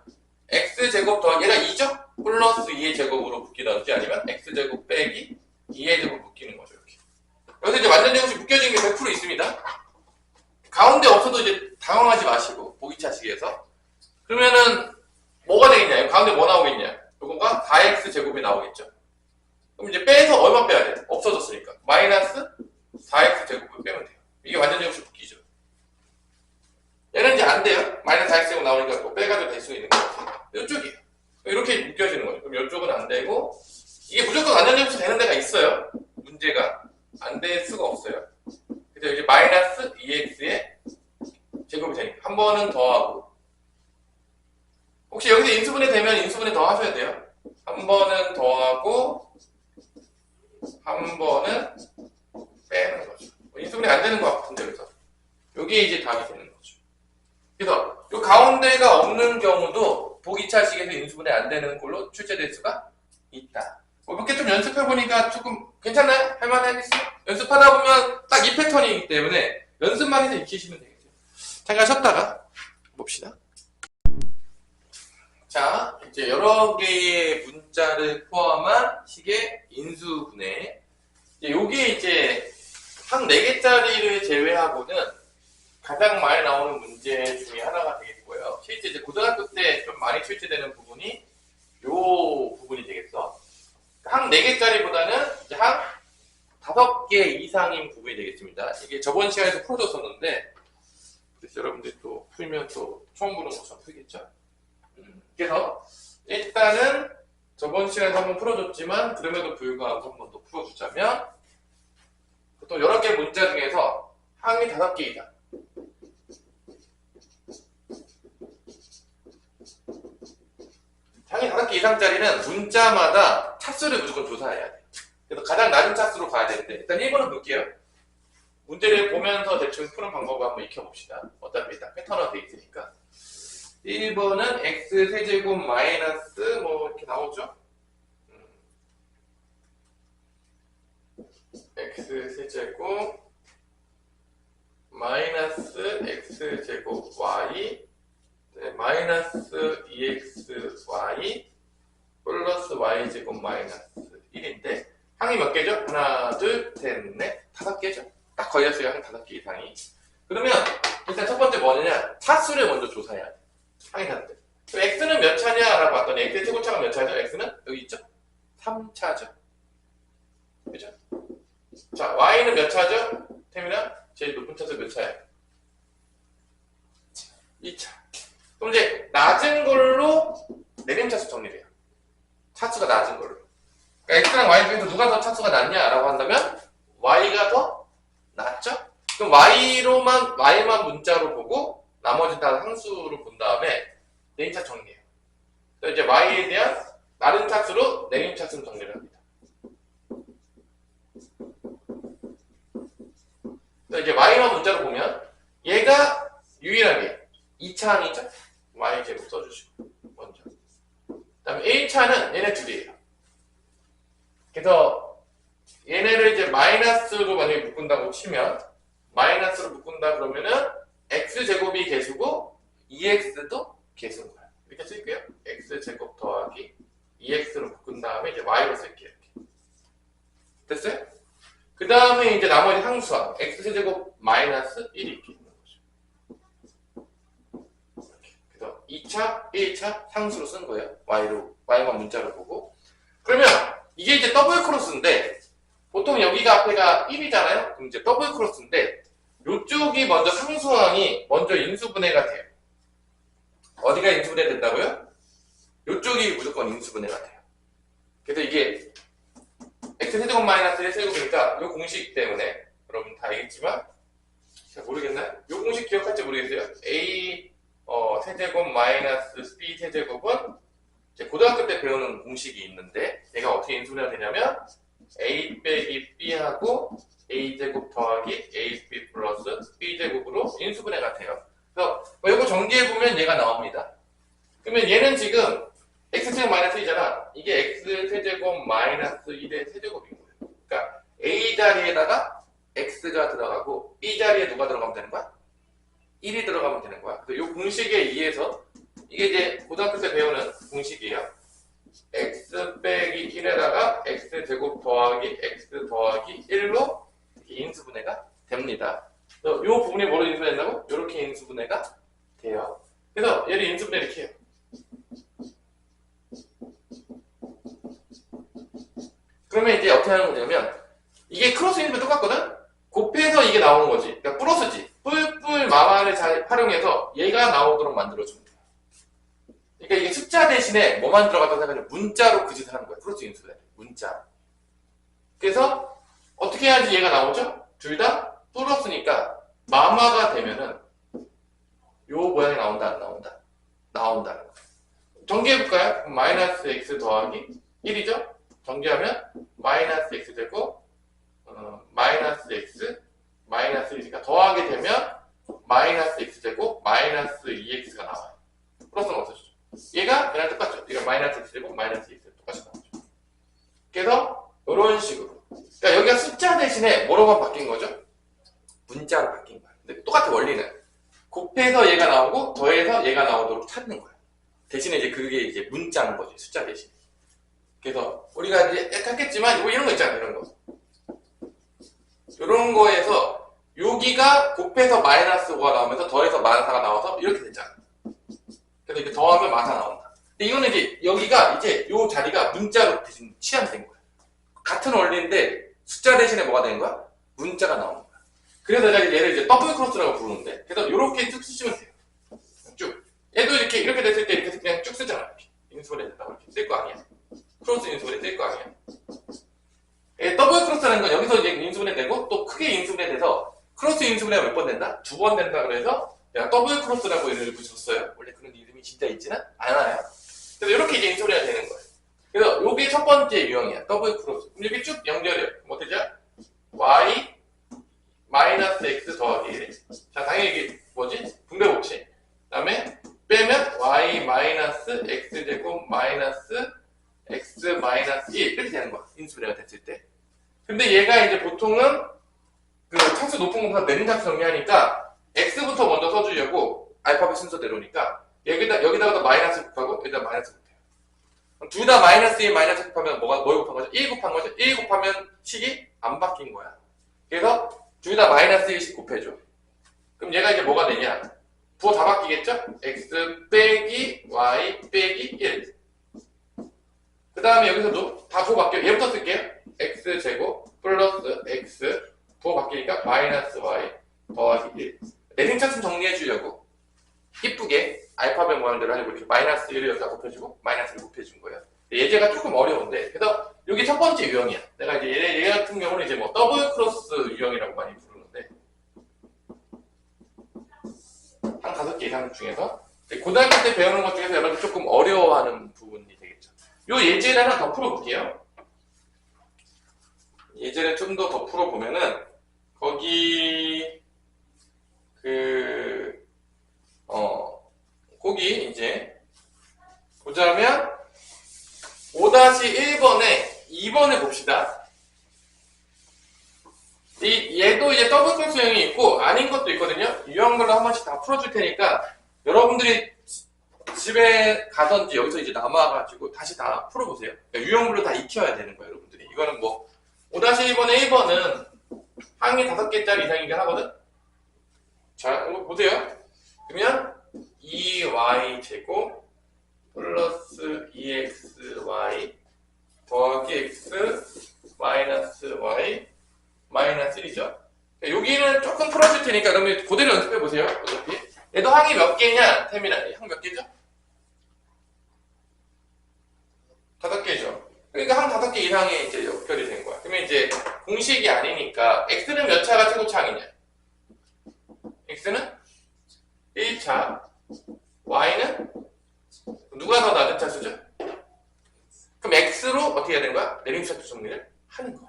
x제곱 더하기 얘가 2죠? 플러스 2의 제곱으로 묶이든지 아니면 x제곱 빼기 2의 제곱 묶이는 거죠. 이렇게. 여기서 이제 완전 제곱식 묶여지는 게 100% 있습니다. 가운데 없어도 이제 당황하지 마시고 보기차식에서. 그러면은 뭐가 되겠냐? 가운데 뭐 나오겠냐? 요거가 4x제곱이 나오겠죠? 그럼 이제 빼서 얼마 빼야 돼? 없어졌으니까. 마이너스 4x제곱을 빼면 돼요. 이게 완전 제곱식 묶이죠. 얘는 이제 안 돼요. 마이너스 4x제곱 나오니까 또 빼가지고 될 수 있는 거예요. 이쪽이에요. 이렇게 묶여지는 거죠. 그럼 이쪽은 안 되고, 이게 무조건 완전 제곱식 되는 데가 있어요. 문제가. 안 될 수가 없어요. 그래서 이제 마이너스 2x의 제곱이 되니까. 한 번은 더하고. 혹시 여기서 인수분해 되면 인수분해 더 하셔야 돼요. 한 번은 더하고, 한 번은 빼는 거죠. 인수분해 안 되는 것 같은데, 그래서. 요게 이제 답이 되는 거죠. 그래서, 요 가운데가 없는 경우도 보기차식에서 인수분해 안 되는 걸로 출제될 수가 있다. 몇 개 좀 연습해보니까 조금 괜찮나요? 할만하겠어요? 연습하다 보면 딱 이 패턴이기 때문에 연습만 해서 익히시면 되겠죠. 잠깐 쉬었다가 봅시다. 자, 이제 여러 개의 문자를 포함한 식의 인수분해. 요게 이제 한 4개짜리를 제외하고는 가장 많이 나오는 문제 중에 하나가 되겠고요. 실제 이제 고등학교 때 좀 많이 출제되는 부분이 요 부분이 되겠어. 한 4개짜리보다는 이제 한 5개 이상인 부분이 되겠습니다. 이게 저번 시간에도 풀어줬었는데, 그래서 여러분들이 또 풀면 또 처음 보는 것처럼 풀겠죠? 그래서 일단은 저번 시간에 한번 풀어줬지만 그럼에도 불구하고 한번 더 풀어주자면, 보통 여러 개 문자 중에서 항이 5개 이상, 항이 5개 이상짜리는 문자마다 차수를 무조건 조사해야 돼요. 그래서 가장 낮은 차수로 가야 되는데, 일단 1번은 볼게요. 문제를 보면서 대충 푸는 방법을 한번 익혀봅시다. 어차피 일단 패턴화 돼 있으니까. 1번은 x 세제곱 마이너스 뭐 이렇게 나오죠? x 세제곱 마이너스 x 제곱 y 마이너스 2xy 플러스 y제곱 마이너스 1인데 항이 몇 개죠? 하나, 둘, 셋, 넷, 5개죠? 딱 걸렸어요. 한 5개 이상이. 그러면 일단 첫 번째 뭐냐? 차수를 먼저 조사해야 돼. 항이 5개. x는 몇 차냐? 라고 봤더니 x의 최고차가 몇 차죠? x는 여기 있죠? 3차죠? 그죠? 자, y는 몇 차죠? 태민아? 제일 높은 차수 몇 차야? 2차. 그럼 이제 낮은 걸로 내림차수 정리를 해요. 차수가 낮은 걸로. 그러니까 x랑 y 중에서 누가 더 차수가 낮냐라고 한다면 y가 더 낮죠? 그럼 y만 문자로 보고 나머지 다 상수로 본 다음에 내림차수 정리해요. 그래서 이제 y에 대한 다른 차수로 내림차수 정리를 합니다. 그래서 이제 y만 문자로 보면 얘가 유일하게 2차항이죠? y제곱 써주시고 먼저. 그 다음에 1차는 얘네 둘이에요. 그래서 얘네를 이제 마이너스로 만약에 묶은다고 치면 마이너스로 묶은다 그러면은 x제곱이 개수고 2x도 개수인 거야. 이렇게 쓸게요. x제곱 더하기 2x로 묶은 다음에 이제 y로 쓸게요. 이렇게. 됐어요? 그 다음에 이제 나머지 상수항 x제곱 마이너스 1이 이렇게 있는 거죠. 이렇게. 그래서 2차, 1차 상수로 쓴 거예요. y만 문자로 보고. 그러면 이게 이제 더블 크로스인데 보통 여기가 앞에가 1이잖아요. 그럼 이제 더블 크로스인데 요쪽이 먼저 상수항이 먼저 인수분해가 돼요. 어디가 인수분해 된다고요? 이쪽이 무조건 인수분해가 돼요. 그래서 이게 x세제곱 마이너스 1세제곱이니까 이 공식 때문에 여러분 다 알겠지만 잘 모르겠나요? 이 공식 기억할지 모르겠어요. a 세제곱 마이너스 b 세제곱은 이제 고등학교 때 배우는 공식이 있는데 얘가 어떻게 인수분해가 되냐면 a 빼기 b하고 a제곱 더하기 ab 플러스 b제곱으로 인수분해가 돼요. 그래서 이거 정리해보면 얘가 나옵니다. 그러면 얘는 지금 x제곱 마이너스 1이잖아. 이게 x세제곱 마이너스 1의 세제곱인 거예요. 그러니까 a 자리에다가 x가 들어가고 b 자리에 누가 들어가면 되는 거야? 1이 들어가면 되는 거야. 그래서 이 공식에 의해서 이게 이제 고등학교 때 배우는 공식이에요. x 빼기 1에다가 x제곱 더하기 x 더하기 1로 인수분해가 됩니다. 그래서 이 부분이 뭐로 인수된다고? 이렇게 인수분해가 돼요. 그래서 얘를 인수분해 이렇게 해요. 그러면 이제 어떻게 하는 거냐면 이게 크로스 인수분해 똑같거든? 곱해서 이게 나오는 거지. 그러니까 플러스지. 뿔뿔 마마를 잘 활용해서 얘가 나오도록 만들어주면 돼요. 그러니까 이게 숫자 대신에 뭐만 들어갔다 생각하면 문자로 그 짓을 하는 거예요. 크로스 인수분해. 문자. 그래서 어떻게 해야지 얘가 나오죠? 둘 다 플러스니까 마마가 되면은 요 모양이 나온다 안 나온다? 나온다는 거예요. 정리해볼까요? 마이너스 x 더하기 1이죠? 정리하면 마이너스 x 되고 마이너스 x 마이너스 1이니까 더하게 되면 마이너스 x 되고 마이너스 2x가 나와요. 플러스는 없어지죠. 얘가 얘랑 똑같죠. 얘가 마이너스 x 되고 마이너스 2x 똑같이 나오죠. 그래서 이런 식으로 그러니까 여기가 숫자 대신에 뭐로만 바뀐 거죠? 문자로 바뀐 거야. 근데 똑같은 원리는 곱해서 얘가 나오고 더해서 얘가 나오도록 찾는 거야. 대신에 이제 그게 이제 문자인 거지. 숫자 대신. 그래서 우리가 이제 했겠지만 이런 거 있잖아. 이런 거. 이런 거에서 여기가 곱해서 마이너스 5가 나오면서 더해서 마이너스 4가 나와서 이렇게 됐잖아. 그래서 이렇게 더하면 마이너스 4 나온다. 근데 이거는 이제 여기가 이제 요 자리가 문자로 대신 취함된 거야. 같은 원리인데 숫자 대신에 뭐가 되는 거야? 문자가 나오는 거야. 그래서 내가 얘를 이제 더블 크로스라고 부르는데 그래서 이렇게 쭉 쓰시면 돼요. 쭉. 얘도 이렇게 됐을 때 이렇게 그냥 쭉 쓰잖아. 이렇게. 인수분해 된다고 이렇게 쓸 거 아니야. 크로스 인수분해 될 거 아니야. 더블 크로스라는 건 여기서 이제 인수분해 되고 또 크게 인수분해 돼서 크로스 인수분해가 몇 번 된다? 2번 된다 그래서 내가 더블 크로스라고 이름을 붙였어요. 원래 그런 이름이 진짜 있지는 않아요. 그래서 이렇게 이제 인수분해가 되는 거예요. 그래서 요게 첫 번째 유형이야. 더블 크로스. 그럼 이렇게 쭉 연결해요. 뭐 되죠? y 마이너스 x 더하기 1. 자, 당연히 이게 뭐지? 분배법칙. 그 다음에 빼면 y 마이너스 x제곱 마이너스 x 마이너스 1 이렇게 되는 거야. 인수분해가 됐을 때. 근데 얘가 이제 보통은 그 차수 높은 것보다 내린 차수 정리하니까 x부터 먼저 써주려고 알파벳 순서대로니까 여기다가 마이너스 곱하고 여기다 마이너스 곱해요. 둘 다 마이너스 1 마이너스 곱하면 뭘 곱한 거죠? 1 곱한 거죠? 1 곱하면 식이 안 바뀐 거야. 그래서 둘 다 마이너스 1씩 곱해줘. 그럼 얘가 이제 뭐가 되냐? 부호 다 바뀌겠죠? x 빼기 y 빼기 1. 그 다음에 여기서도 다 부호 바뀌어요. 얘부터 쓸게요. x제곱 플러스 x 부호 바뀌니까 마이너스 y 더하기 1. 내생차순 정리해 주려고 이쁘게 알파벳 모양대로 하려고 이렇게 마이너스 1을 여기다 곱해주고 마이너스 1을 곱해준 거예요. 예제가 조금 어려운데 그래서 이게 첫 번째 유형이야. 내가 이제 얘 같은 경우는 이제 뭐 더블 크로스 유형이라고 많이 부르는데 한 5개 이상 중에서 고등학교 때 배우는 것 중에서 여러분 조금 어려워하는 부분이 되겠죠. 요 예제를 하나 더 풀어볼게요. 예제를 좀 더 풀어보면은 거기 거기 이제 보자면 5-1번에 2번을 봅시다. 얘도 이제 더블 크로스 유형이 있고 아닌 것도 있거든요. 유형별로 한 번씩 다 풀어줄 테니까 여러분들이 집에 가든지 여기서 이제 남아가지고 다시 다 풀어보세요. 그러니까 유형별로 다 익혀야 되는 거예요, 여러분들이. 이거는 뭐 5-1번에 1번은 항이 5개짜리 이상이긴 하거든. 자, 이거 보세요. 그러면 2y제곱 플러스 2xy 더하기 x 마이너스 y 마이너스 1이죠. 여기는 조금 풀어줄 테니까 그러면 그대로 연습해보세요. 어차피 얘도 항이 몇 개냐? 태민아, 항 몇 개죠? 5개 이상의 이제 연결이 된 거야. 그러면 이제 공식이 아니니까 x는 몇 차가 최고차항이냐? x는 1차, y는 누가 더 낮은 차수죠? 그럼 x로 어떻게 해야 되는 거야? 내림차수 정리를 하는 거야.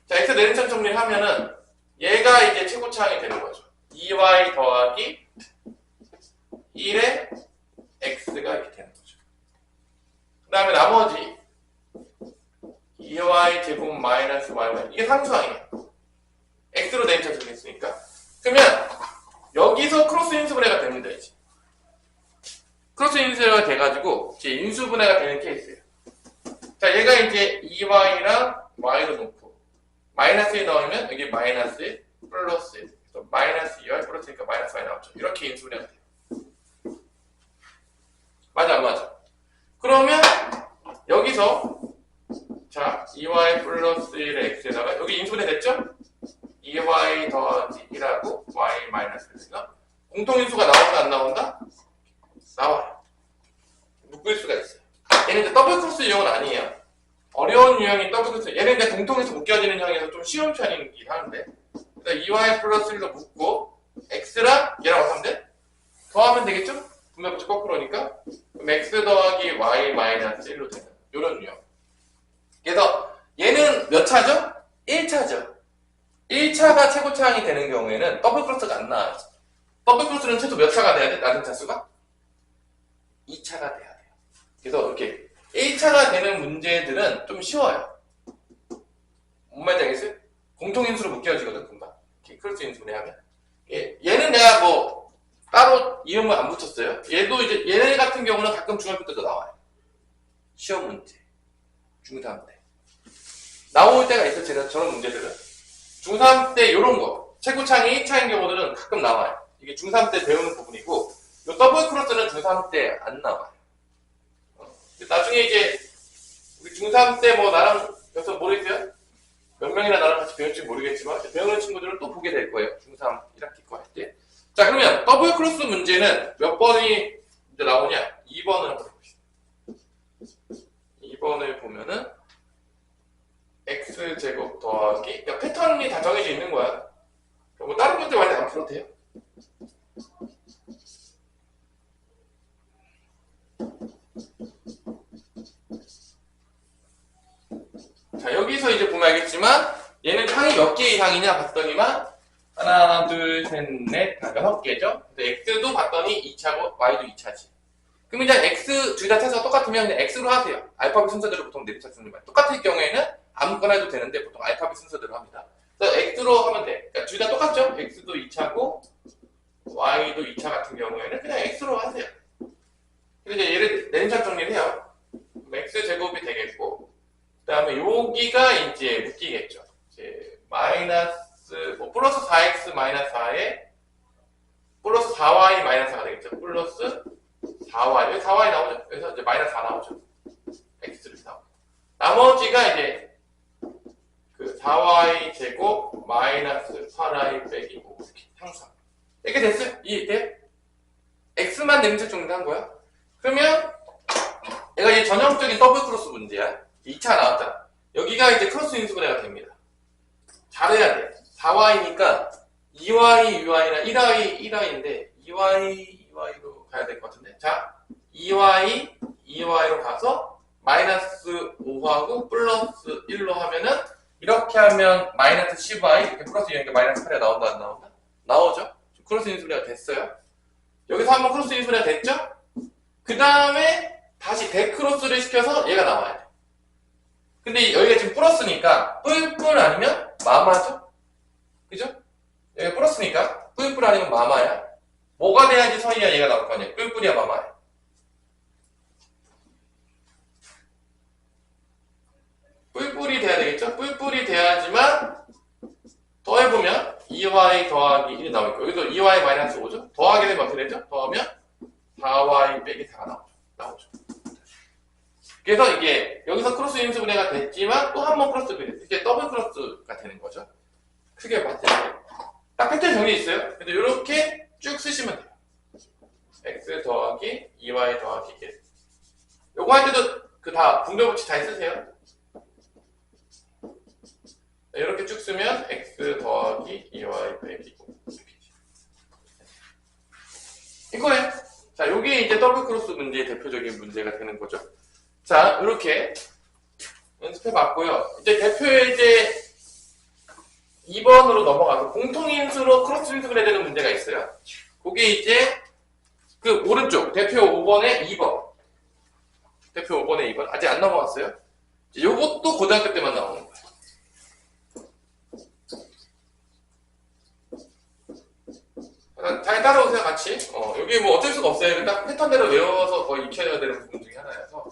자, x 내림차수 정리를 하면은 얘가 이제 최고차항이 되는 거죠. 2y 더하기 1의 x가 이렇게 되는 거죠. 그 다음에 나머지 2y 제곱 마이너스 y는 이게 상수항이에요. x로 내림차수 정리했으니까. 그러면 여기서 크로스 인수분해가 됩니다. 이제 크로스 인수분해가 돼가지고 이제 인수분해가 되는 케이스예요. 자, 얘가 이제 2y랑 y로 놓고 마이너스 1 넣으면 여기 마이너스 1 플러스 1 그래서 마이너스 2y 플러스니까 마이너스 y 나오죠. 이렇게 인수분해가 돼요. 맞아 안 맞아? 그러면 여기서 자 2y 플러스 1의 x에다가 여기 인수분해 됐죠? 2y 더하기 1하고 y 마이너스 1이니까 공통인수가 나온다 안 나온다? 나와요. 묶을 수가 있어요. 얘는 이제 더블 크로스 유형은 아니에요. 어려운 유형인 더블 크로스. 얘는 이제 공통인수 묶여지는 형에서 좀 쉬운 편이긴 하는데. 그래서 2y 플러스 1로 묶고 x랑 얘랑 어떻게 하면 돼? 더하면 되겠죠? 분배법칙 거꾸로니까. 그럼 x 더하기 y 마이너스 1로 되는 이런 유형. 그래서 얘는 몇 차죠? 1차죠. 1차가 최고차항이 되는 경우에는 더블 크로스가 안 나와요. 더블 크로스는 최소 몇 차가 돼야 돼? 낮은 차수가? 2차가 돼야 돼요. 그래서 이렇게 1차가 되는 문제들은 좀 쉬워요. 뭔 말인지 알겠어요? 공통인수로 묶여지거든, 금방. 이렇게 크로스 인수분해 하면. 얘는 내가 뭐 따로 이름을 안 붙였어요. 얘도 이제 얘네 같은 경우는 가끔 중학교 때도 나와요. 시험 문제. 중3 때. 나올 때가 있어, 제가 저런 문제들은. 중3 때 요런 거. 최고차항이 1차인 경우들은 가끔 나와요. 이게 중3 때 배우는 부분이고, 요 더블 크로스는 중3 때 안 나와요. 나중에 이제, 우리 중3 때 뭐 나랑, 여기서 모르겠어요? 몇 명이나 나랑 같이 배울지 모르겠지만, 배우는 친구들은 또 보게 될 거예요. 중3 1학기 거 할 때. 자, 그러면 더블 크로스 문제는 몇 번이 이제 나오냐? 2번을 한번 해봅시다. 2번을 보면은, x제곱 더하기, 그러니까 패턴이 다 정해져 있는 거야. 뭐 다른 문제 많이 안 풀어도 돼요. 자, 여기서 이제 보면 알겠지만, 얘는 항이 몇 개 이상이냐 봤더니만, 하나, 둘, 셋, 넷, 다 6개죠? x도 봤더니 2차고, y도 2차지. 그럼 이제 x 둘 다 차수가 똑같으면 그냥 x로 하세요. 알파벳 순서대로 보통 내림차수 정리만. 똑같을 경우에는 아무거나 해도 되는데, 보통 알파벳 순서대로 합니다. 그래서 x로 하면 돼. 그러니까 둘 다 똑같죠? x도 2차고, y도 2차 같은 경우에는 그냥 x로 하세요. 그래서 이제 얘를 내림차수 정리를 해요. x제곱이 되겠고, 그 다음에 여기가 이제 묶이겠죠. 이제 마이너스, 뭐 플러스 4x 마이너스 4에 플러스 4y 마이너스 4가 되겠죠. 플러스 4y. 여기 4y 나오죠. 그래서 이제 마이너스 4 나오죠. x를 나오고. 나머지가 이제 그 4y 제곱 마이너스 8y 빼기 5 이렇게 상수함. 이렇게 됐어요? 이해돼요? x만 내림차 정리한 거야. 그러면 얘가 이제 전형적인 더블 크로스 문제야. 2차 나왔잖아. 여기가 이제 크로스 인수분해가 됩니다. 잘해야 돼. 4y니까 2y, 2y나 1y, 1y인데 2y, 2y로 가야 될 것 같은데. 자, 2y, 2y로 가서 마이너스 5하고 플러스 1로 하면은 이렇게 하면 마이너스 10y 이렇게 플러스 2니까 마이너스 8이 나온다 안 나온다? 나오죠? 크로스 인수분해가 됐어요. 여기서 한번 크로스 인수분해가 됐죠? 그 다음에 다시 데크로스를 시켜서 얘가 나와야 돼. 근데 여기가 지금 플러스니까 뿔뿔 아니면 마마죠? 그죠? 여기가 플러스니까 뿔뿔 아니면 마마야. 뭐가 돼야지 선이야 얘가 나올 거 아니야. 뿔뿔이야 마마야. 뿔뿔이 돼야 되겠죠? 뿔뿔이 돼야지만 더해보면 2y 더하기 1이 나올 거예요. 여기서 2y 마이너스 5죠? 더하게 되면 어떻게 되죠? 더하면 4y 빼기 4가 나오죠. 그래서 이게 여기서 크로스 인수분해가 됐지만 또 한 번 크로스 분해. 이게 더블 크로스가 되는 거죠. 크게 봤을 때. 딱 패턴 정리 있어요. 그래서 이렇게 쭉 쓰시면 돼요. x 더하기 2y 더하기 1. 요거 할 때도 그 다 분배법칙 잘 쓰세요. 이렇게 쭉 쓰면 x 더하기 2y 빼기 9 이거예요. 자, 요게 이제 더블 크로스 문제의 대표적인 문제가 되는 거죠. 자, 이렇게 연습해 봤고요. 이제 대표의 이제 2번으로 넘어가서 공통인수로 크로스 인수를 해야 되는 문제가 있어요. 그게 이제 그 오른쪽 대표 5번에 2번. 대표 5번에 2번. 아직 안 넘어갔어요. 요것도 고등학교 때만 나오는 거예요. 잘 따라오세요, 같이. 여기 뭐 어쩔 수가 없어요. 딱 패턴대로 외워서 거의 익혀야 되는 부분 중에 하나여서.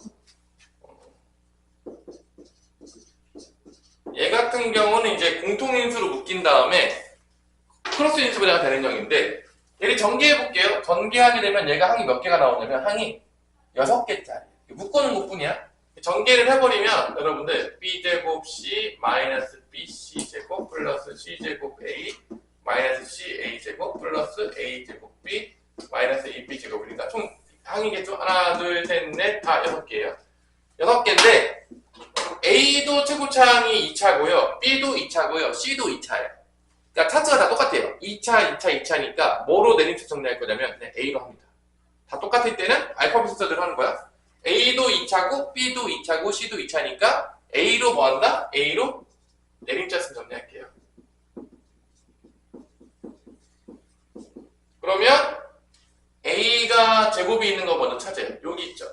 얘 같은 경우는 이제 공통인수로 묶인 다음에 크로스 인수분해가 되는 형인데, 얘를 전개해볼게요. 전개하게 되면 얘가 항이 몇 개가 나오냐면, 항이 6개짜리. 묶어놓은 것 뿐이야. 전개를 해버리면, 여러분들, b제곱 c 마이너스 bc 제곱 플러스 c제곱 a 마이너스 ca 제곱 플러스 a 제곱 b 마이너스 2b 제곱이니까 총 항이겠죠? 하나, 둘, 셋, 넷, 다 6개예요. 6개인데, A도 최고차항이 2차고요. B도 2차고요. C도 2차예요. 그러니까 차트가 다 똑같아요. 2차, 2차, 2차니까 뭐로 내림차 정리할 거냐면 그냥 A로 합니다. 다 똑같을 때는 알파벳 순서대로 하는 거야. A도 2차고 B도 2차고 C도 2차니까 A로 뭐 한다? A로 내림차 순 정리할게요. 그러면 A가 제곱이 있는 거 먼저 찾아요. 여기 있죠.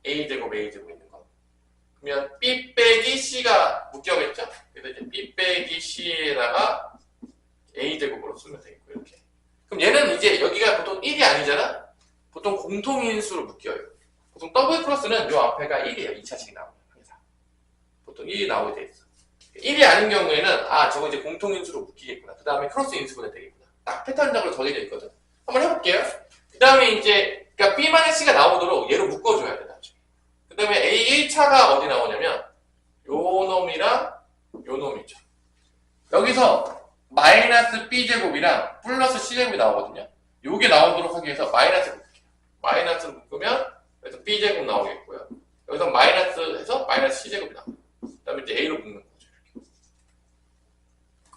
A제곱, A제곱 있는 거. 그러면 B 빼기 C가 묶여겠죠? 그래서 이제 B 빼기 C에다가 A제곱으로 쓰면 되겠고, 이렇게. 그럼 얘는 이제 여기가 보통 1이 아니잖아? 보통 공통인수로 묶여요. 보통 더블 크로스는 요 앞에가 1이에요. 2차씩 나오면. 항상. 보통 1이 나오게 돼 있어. 1이 아닌 경우에는, 저거 이제 공통인수로 묶이겠구나. 그 다음에 크로스 인수분해 되겠구나. 딱 패턴적으로 정해져 있거든. 한번 해볼게요. 그 다음에 이제, 그러니까 B-C가 나오도록 얘로 묶어줘야 돼, 나중에. 그 다음에 A1차가 어디 나오냐면, 요 놈이랑 요 놈이죠. 여기서 마이너스 B제곱이랑 플러스 C제곱이 나오거든요. 요게 나오도록 하기 위해서 마이너스를 묶을게요. 마이너스를 묶으면, 그래서 B제곱 나오겠고요. 여기서 마이너스 해서 마이너스 C제곱이 나와요. 그 다음에 이제 A로 묶는 거죠. 이렇게.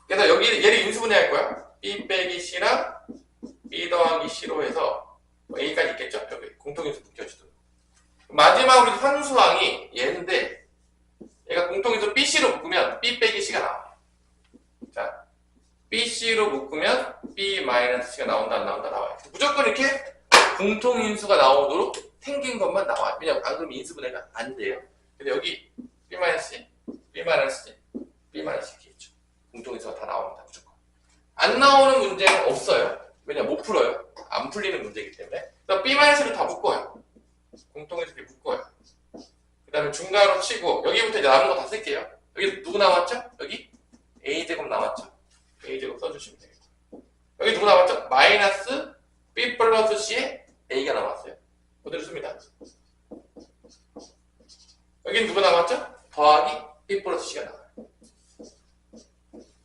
그래서 여기, 얘를 인수분해할 거야. B 빼기 C랑 B 더하기 C로 해서 A까지 있겠죠? 여기 공통인수 묶여주도록. 마지막으로 산수항이 얘인데 얘가 공통인수 BC로 묶으면 B 빼기 C가 나와요. 자, BC로 묶으면 B-C가 나온다 안 나온다 나와요. 무조건 이렇게 공통인수가 나오도록 생긴 것만 나와요. 왜냐면 안 그러면 인수분해가 안 돼요. 근데 여기 B-C, B-C, B-C 이렇게 있죠. 공통인수가 다 나옵니다. 무조건. 안 나오는 문제는 없어요. 왜냐면 못 풀어요. 안 풀리는 문제이기 때문에. 그래서 B-를 다 묶어요. 공통인수 이렇게 묶어요. 그 다음에 중간으로 치고 여기부터 이제 남은 거 다 쓸게요. 여기 누구 나왔죠? 여기 A제곱 나왔죠? A제곱 써주시면 되겠고. 여기 누구 나왔죠? 마이너스 B 플러스 C에 A가 나왔어요. 그대로 씁니다. 여기 누구 나왔죠? 더하기 B 플러스 C가 나와요.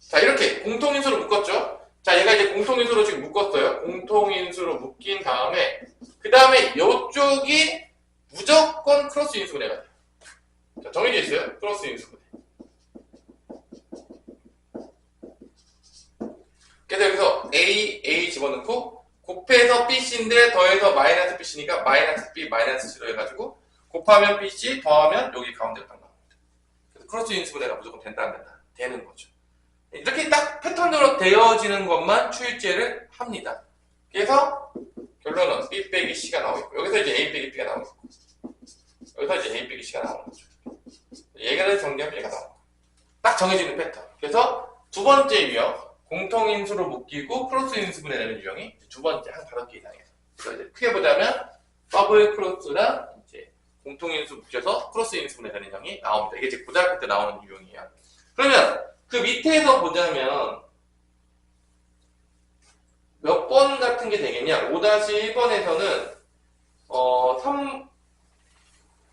자, 이렇게 공통인수로 묶었죠? 자, 얘가 이제 공통인수로 지금 묶었어요. 공통인수로 묶인 다음에, 그 다음에 이쪽이 무조건 크로스 인수분해가 돼요. 자, 정해져 있어요. 크로스 인수분해. 그래서 여기서 A 집어넣고, 곱해서 BC인데 더해서 마이너스 BC니까 마이너스 B, 마이너스 C로 해가지고, 곱하면 BC, 더하면 여기 가운데로 딱 나옵니다. 그래서 크로스 인수분해가 무조건 된다, 안 된다? 되는 거죠. 이렇게 딱 패턴으로 되어지는 것만 추입제를 합니다. 그래서 결론은 B 빼기 C가 나오고 여기서 이제 A 빼기 B가 나오고 여기서 이제 A 빼기 C가 나오는 거죠. 얘가 정리하면 얘가 나오는 거예요. 딱 정해지는 패턴. 그래서 두 번째 유형 공통인수로 묶이고 크로스 인수분해 되는 유형이 두 번째 한 5개 이상이에요. 그래서 이제 크게 보자면 더블 크로스랑 이제 공통인수 묶여서 크로스 인수분해 되는 형이 나옵니다. 이게 이제 고등학교 때 나오는 유형이에요. 그러면 그 밑에서 보자면 몇 번 같은 게 되겠냐? 5-1번에서는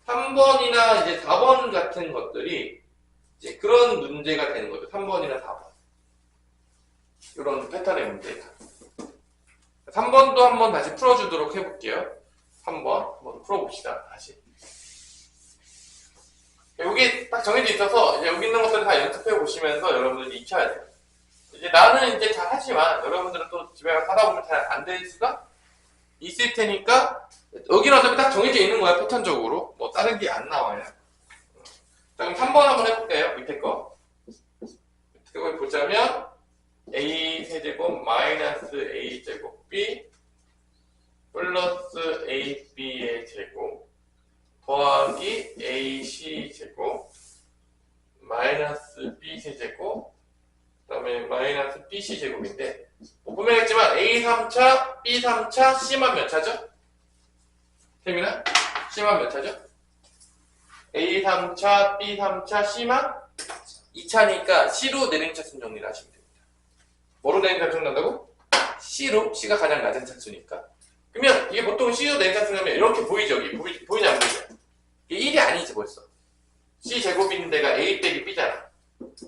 3번이나 이제 4번 같은 것들이 이제 그런 문제가 되는 거죠. 3번이나 4번. 이런 패턴의 문제가. 3번도 한번 다시 풀어주도록 해볼게요. 3번 한번 풀어봅시다. 다시. 여기 딱 다 정해져 있어서 이제 여기 있는 것들을 다 연습해 보시면서 여러분들이 익혀야 돼요. 이제 나는 이제 잘 하지만 여러분들은 또 집에 가서 하다 보면 잘 안 될 수가 있을 테니까 여기는 어차피 딱 정해져 있는 거야, 패턴적으로. 뭐 다른 게 안 나와요. 자, 그럼 3번 한번 해볼게요. 밑에 거. 밑에 거 보자면 a 세제곱 마이너스 a 제곱 b 플러스 ab의 제곱 더하기 ac 제곱 마이너스 b 세제곱 그 다음에 마이너스 bc 제곱인데 뭐 보면 알겠지만 a 3차, b 3차, c만 몇 차죠? 태민아? c만 몇 차죠? a 3차, b 3차, c만 2차니까 c로 내림차순 정리를 하시면 됩니다. 뭐로 내림차순 난다고? c로, c가 가장 낮은 차수니까. 그러면 이게 보통 c로 내림차순 하면 이렇게 보이죠? 여기 보이지 안 보이죠? 이게 1이 아니지 벌써. c 제곱이 있는 데가 a 빼기 b잖아.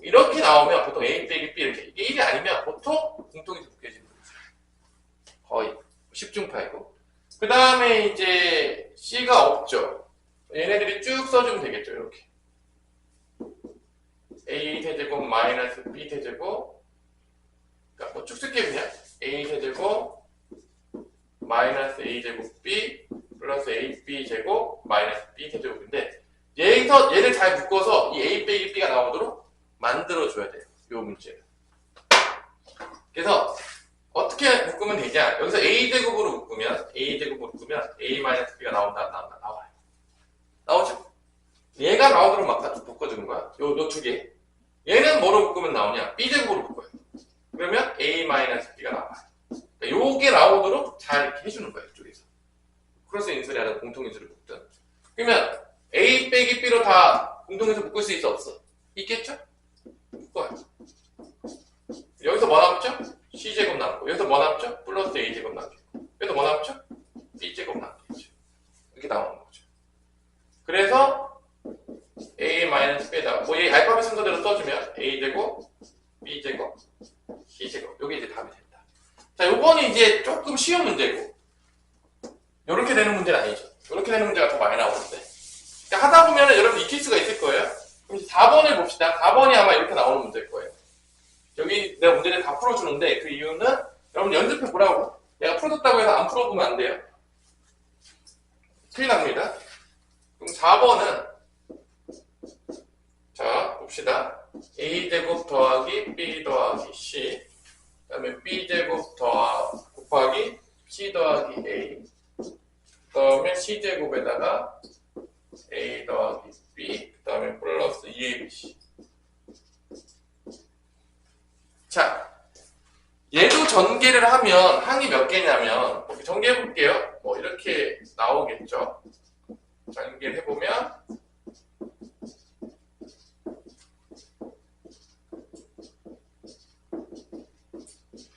이렇게 나오면 보통 a 빼기 b 이렇게 이게 1이 아니면 보통 공통인수 묶여지는 거죠. 거의 10중파이고 그 다음에 이제 c가 없죠. 얘네들이 쭉 써주면 되겠죠. 이렇게 a 세제곱 마이너스 b 세제곱 그러니까 뭐 쭉 쓸게요. 그냥 a 세제곱 마이너스 a 제곱 b 플러스 ab 제곱 마이너스 b 세제곱인데 여기서 얘를 잘 묶어서 이 a 빼기 b가 나오도록 만들어줘야 돼요. 요 문제를. 그래서 어떻게 묶으면 되냐? 여기서 a제곱으로 묶으면 a-b가 나와요. 나오죠? 얘가 나오도록 막 묶어주는 거야. 요 두 개. 얘는 뭐로 묶으면 나오냐? b제곱으로 묶어요. 그러면 a-b가 나와요. 그러니까 요게 나오도록 잘 이렇게 해주는 거예요. 이쪽에서. 크로스 인수라는 공통인수를 묶든. 그러면 a 빼기 b로 다 공통인수 묶을 수 있어 없어? 있겠죠? 묶어요. 여기서 뭐 남죠? c제곱 남고 여기서 뭐 남죠? 플러스 a제곱 남겠고 여기서 뭐 남죠? b제곱 남겠죠. 이렇게 나오는 거죠. 그래서 a-b에다가 뭐 이 알파벳 순서대로 써주면 a제곱, b제곱, c제곱 요게 이제 답이 된다. 자, 요거는 이제 조금 쉬운 문제고 요렇게 되는 문제는 아니죠. 요렇게 되는 문제가 더 많이 나오는데 그러니까 하다 보면은 여러분 익힐 수가 있을 거예요. 그럼 이제 4번을 봅시다. 4번이 아마 이렇게 나오는 문제일 거예요. 여기 내가 문제를 다 풀어주는데 그 이유는 여러분 연습해 보라고. 내가 풀어줬다고 해서 안 풀어보면 안 돼요. 큰일 납니다. 그럼 4번은 자 봅시다. a제곱 더하기 b 더하기 c 그 다음에 b제곱 곱하기 c 더하기 a 그 다음에 c제곱에다가 a 더하기 b 그 다음에 플러스 2abc. 자, 얘도 전개를 하면 항이 몇 개냐면 이렇게 전개해 볼게요. 뭐 이렇게 나오겠죠. 전개를 해보면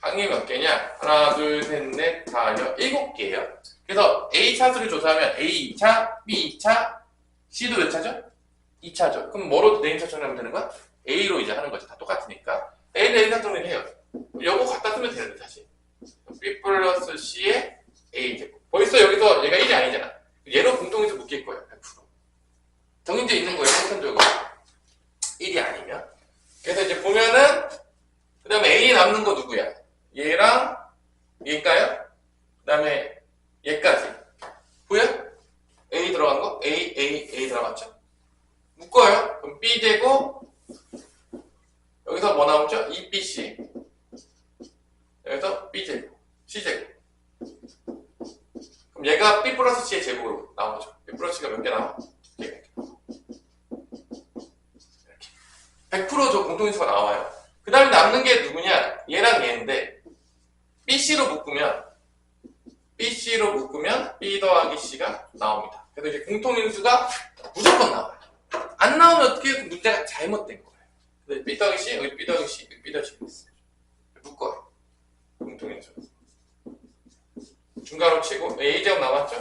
항이 몇 개냐? 하나, 둘, 셋, 넷, 다, 7개예요. 그래서 A 차수를 조사하면 A 2차, B 2차, C도 몇 차죠? 2차죠. 그럼 뭐로 네임차 정리하면 되는 거야? A로 이제 하는 거지. 다 똑같으니까. A는 네임차 정리를 해요. 요거 갖다 쓰면 되는데 다시. B 플러스 C의 A 제곱. 벌써 여기서 얘가 1이 아니잖아. 얘로 공통인수 묶일 거예요. 100%. 정해져 있는 거예요. 패턴적으로. 1이 아니면. 그래서 이제 보면은 그 다음에 A 남는 거 누구야? 얘랑 얘일까요? 그 다음에 얘까지. 보여? A 들어간 거? A 들어갔죠? 묶어요. 그럼 B제곱 여기서 뭐 나오죠? 2BC 여기서 B제곱 C제곱 그럼 얘가 B 플러스 C의 제곱으로 나오죠. B 플러스 C가 몇 개 나와? 이렇게 100% 공통인수가 나와요. 그 다음에 남는 게 누구냐? 얘랑 얘인데 BC로 묶으면 B 더하기 C가 나옵니다. 그래서 이제 공통인수가 무조건 나와요. 안 나오면 어떻게 문제가 잘못된 거예요. 그래서 B 더하기 C, 여기 B 더하기 C, 여기 B 더하기 C 있어요. 묶어요. 공통인수. 중괄호 치고 A제곱 남았죠?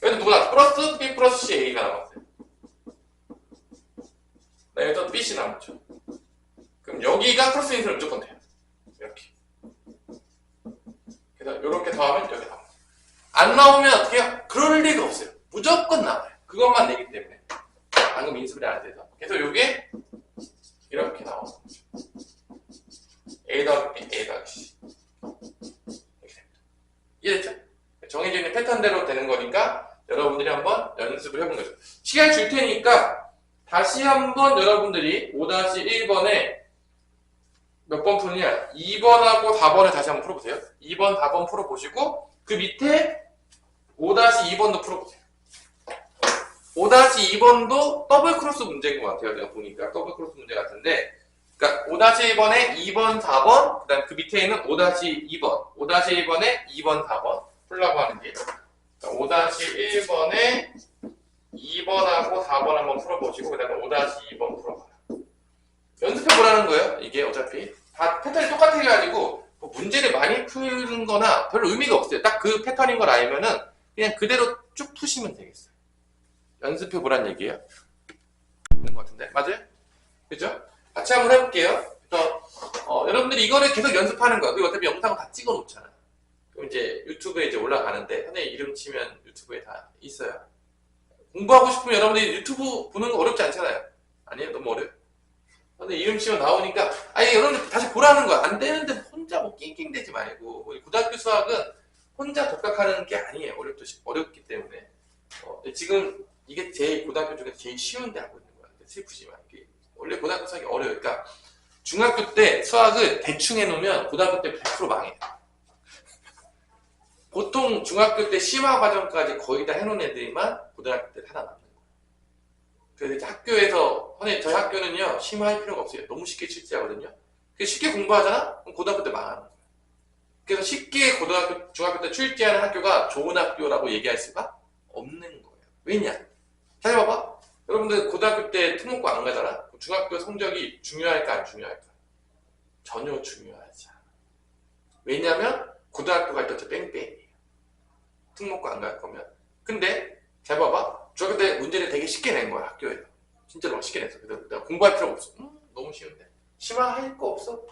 여기서 누구 나왔어? 플러스 B 플러스 C A가 남았어요. 여기서 BC 남았죠. 그럼 여기가 크로스 인수는 무조건 돼요. 이렇게. 그래서 이렇게 더하면 여기 나와요. 안 나오면 어떻게 해요? 그럴 리가 없어요. 무조건 나와요. 그것만 내기 때문에. 방금 인수분해 안 돼서. 그래서 요게 이렇게 나오는 거죠. A 더하기 B, A 더하기 C. 이렇게 됩니다. 이해됐죠? 정해져 있는 패턴대로 되는 거니까 여러분들이 한번 연습을 해본 거죠. 시간 줄 테니까 다시 한번 여러분들이 5-1번에 몇 번 푸느냐? 2번하고 4번을 다시 한번 풀어보세요. 2번, 4번 풀어보시고 그 밑에 5-2번도 풀어보세요. 5-2번도 더블 크로스 문제인 것 같아요. 제가 보니까 더블 크로스 문제 같은데, 그러니까 5-1번에 2번, 4번, 그 다음 그 밑에 있는 5-2번, 5-1번에 2번, 4번 풀라고 하는 게, 그러니까 5-1번에 2번하고 4번 한번 풀어보시고, 그 다음에 5-2번 풀어봐요. 연습해보라는 거예요. 이게 어차피 다 패턴이 똑같아가지고 뭐 문제를 많이 푸는 거나 별로 의미가 없어요. 딱 그 패턴인 걸 알면은 그냥 그대로 쭉 푸시면 되겠어요. 연습해보란 얘기예요. 있는 것 같은데 맞아요? 그죠? 같이 한번 해볼게요. 그래서 여러분들이 이거를 계속 연습하는 거야. 그리고 어차피 영상을 다 찍어 놓잖아. 그럼 이제 유튜브에 이제 올라가는데 선생님 이름 치면 유튜브에 다 있어요. 공부하고 싶으면 여러분들이 유튜브 보는 거 어렵지 않잖아요. 아니에요? 너무 어려워요? 근데 이름 치면 나오니까 아니 여러분들 다시 보라는 거야. 안 되는데 혼자 뭐 낑낑대지 말고. 고등학교 수학은 혼자 독학하는 게 아니에요. 어렵기 때문에 지금 이게 제일 고등학교 중에서 제일 쉬운데 하고 있는 거야. 슬프지만 이게 원래 고등학교 수학이 어려워요. 그러니까 중학교 때 수학을 대충 해놓으면 고등학교 때 100% 망해요. 보통 중학교 때 심화 과정까지 거의 다 해놓은 애들만 고등학교 때 살아남는 거예요. 그래서 이제 학교에서 선생님 저희 학교는요 심화할 필요가 없어요. 너무 쉽게 출제하거든요. 쉽게 공부하잖아? 그럼 고등학교 때 망하는 거예요. 그래서 쉽게 중학교 때 출제하는 학교가 좋은 학교라고 얘기할 수가 없는 거예요. 왜냐? 잘 봐봐. 여러분들 고등학교 때 특목고 안 가잖아? 중학교 성적이 중요할까 안 중요할까? 전혀 중요하지 않아. 왜냐면 고등학교 갈 때 어차피 뺑뺑이에요. 특목고 안 갈 거면. 근데 잘 봐봐. 중학교 때 문제를 되게 쉽게 낸 거야 학교에서. 진짜로 쉽게 냈어. 그래서 내가 공부할 필요가 없어. 너무 쉬운데. 심화할 거 없어.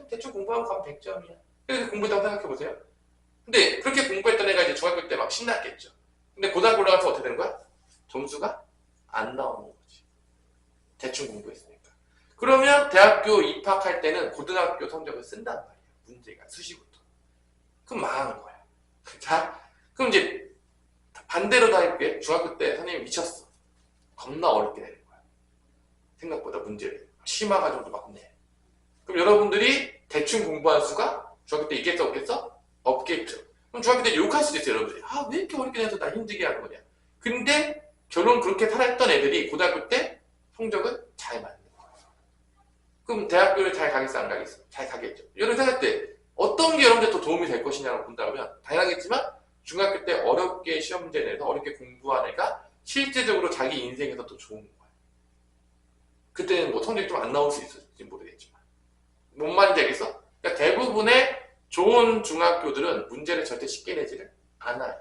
대충 공부하고 가면 100점이야. 그래서 공부했다고 생각해보세요. 근데 그렇게 공부했던 애가 이제 중학교 때 막 신났겠죠. 근데 고등학교 올라가서 어떻게 되는 거야? 점수가 안 나오는 거지. 대충 공부했으니까. 그러면 대학교 입학할 때는 고등학교 성적을 쓴단 말이야. 문제가 수시부터. 그럼 망한 거야. 자, 그럼 이제 반대로 다 할게. 중학교 때 선생님이 미쳤어. 겁나 어렵게 내는 거야. 생각보다 문제를. 심화 과정도 막 내. 그럼 여러분들이 대충 공부한 수가 중학교 때 있겠어 없겠어? 없겠죠. 그럼 중학교 때 욕할 수도 있어요. 여러분들이. 왜 이렇게 어렵게 내서 나 힘들게 하는 거냐. 근데 결론 그렇게 살았던 애들이 고등학교 때 성적을 잘 맞는 거예요. 그럼 대학교를 잘 가겠어 안 가겠어? 잘 가겠죠. 여러분 생각할 때 어떤 게 여러분들 더 도움이 될 것이냐고 본다면 당연하겠지만 중학교 때 어렵게 시험 문제 내서 어렵게 공부한 애가 실제적으로 자기 인생에서 더 좋은 거야. 그때는 뭐 성적이 좀 안 나올 수 있을지 모르겠지만 뭔 말인지 알겠어? 그러니까 대부분의 좋은 중학교들은 문제를 절대 쉽게 내지를 않아요.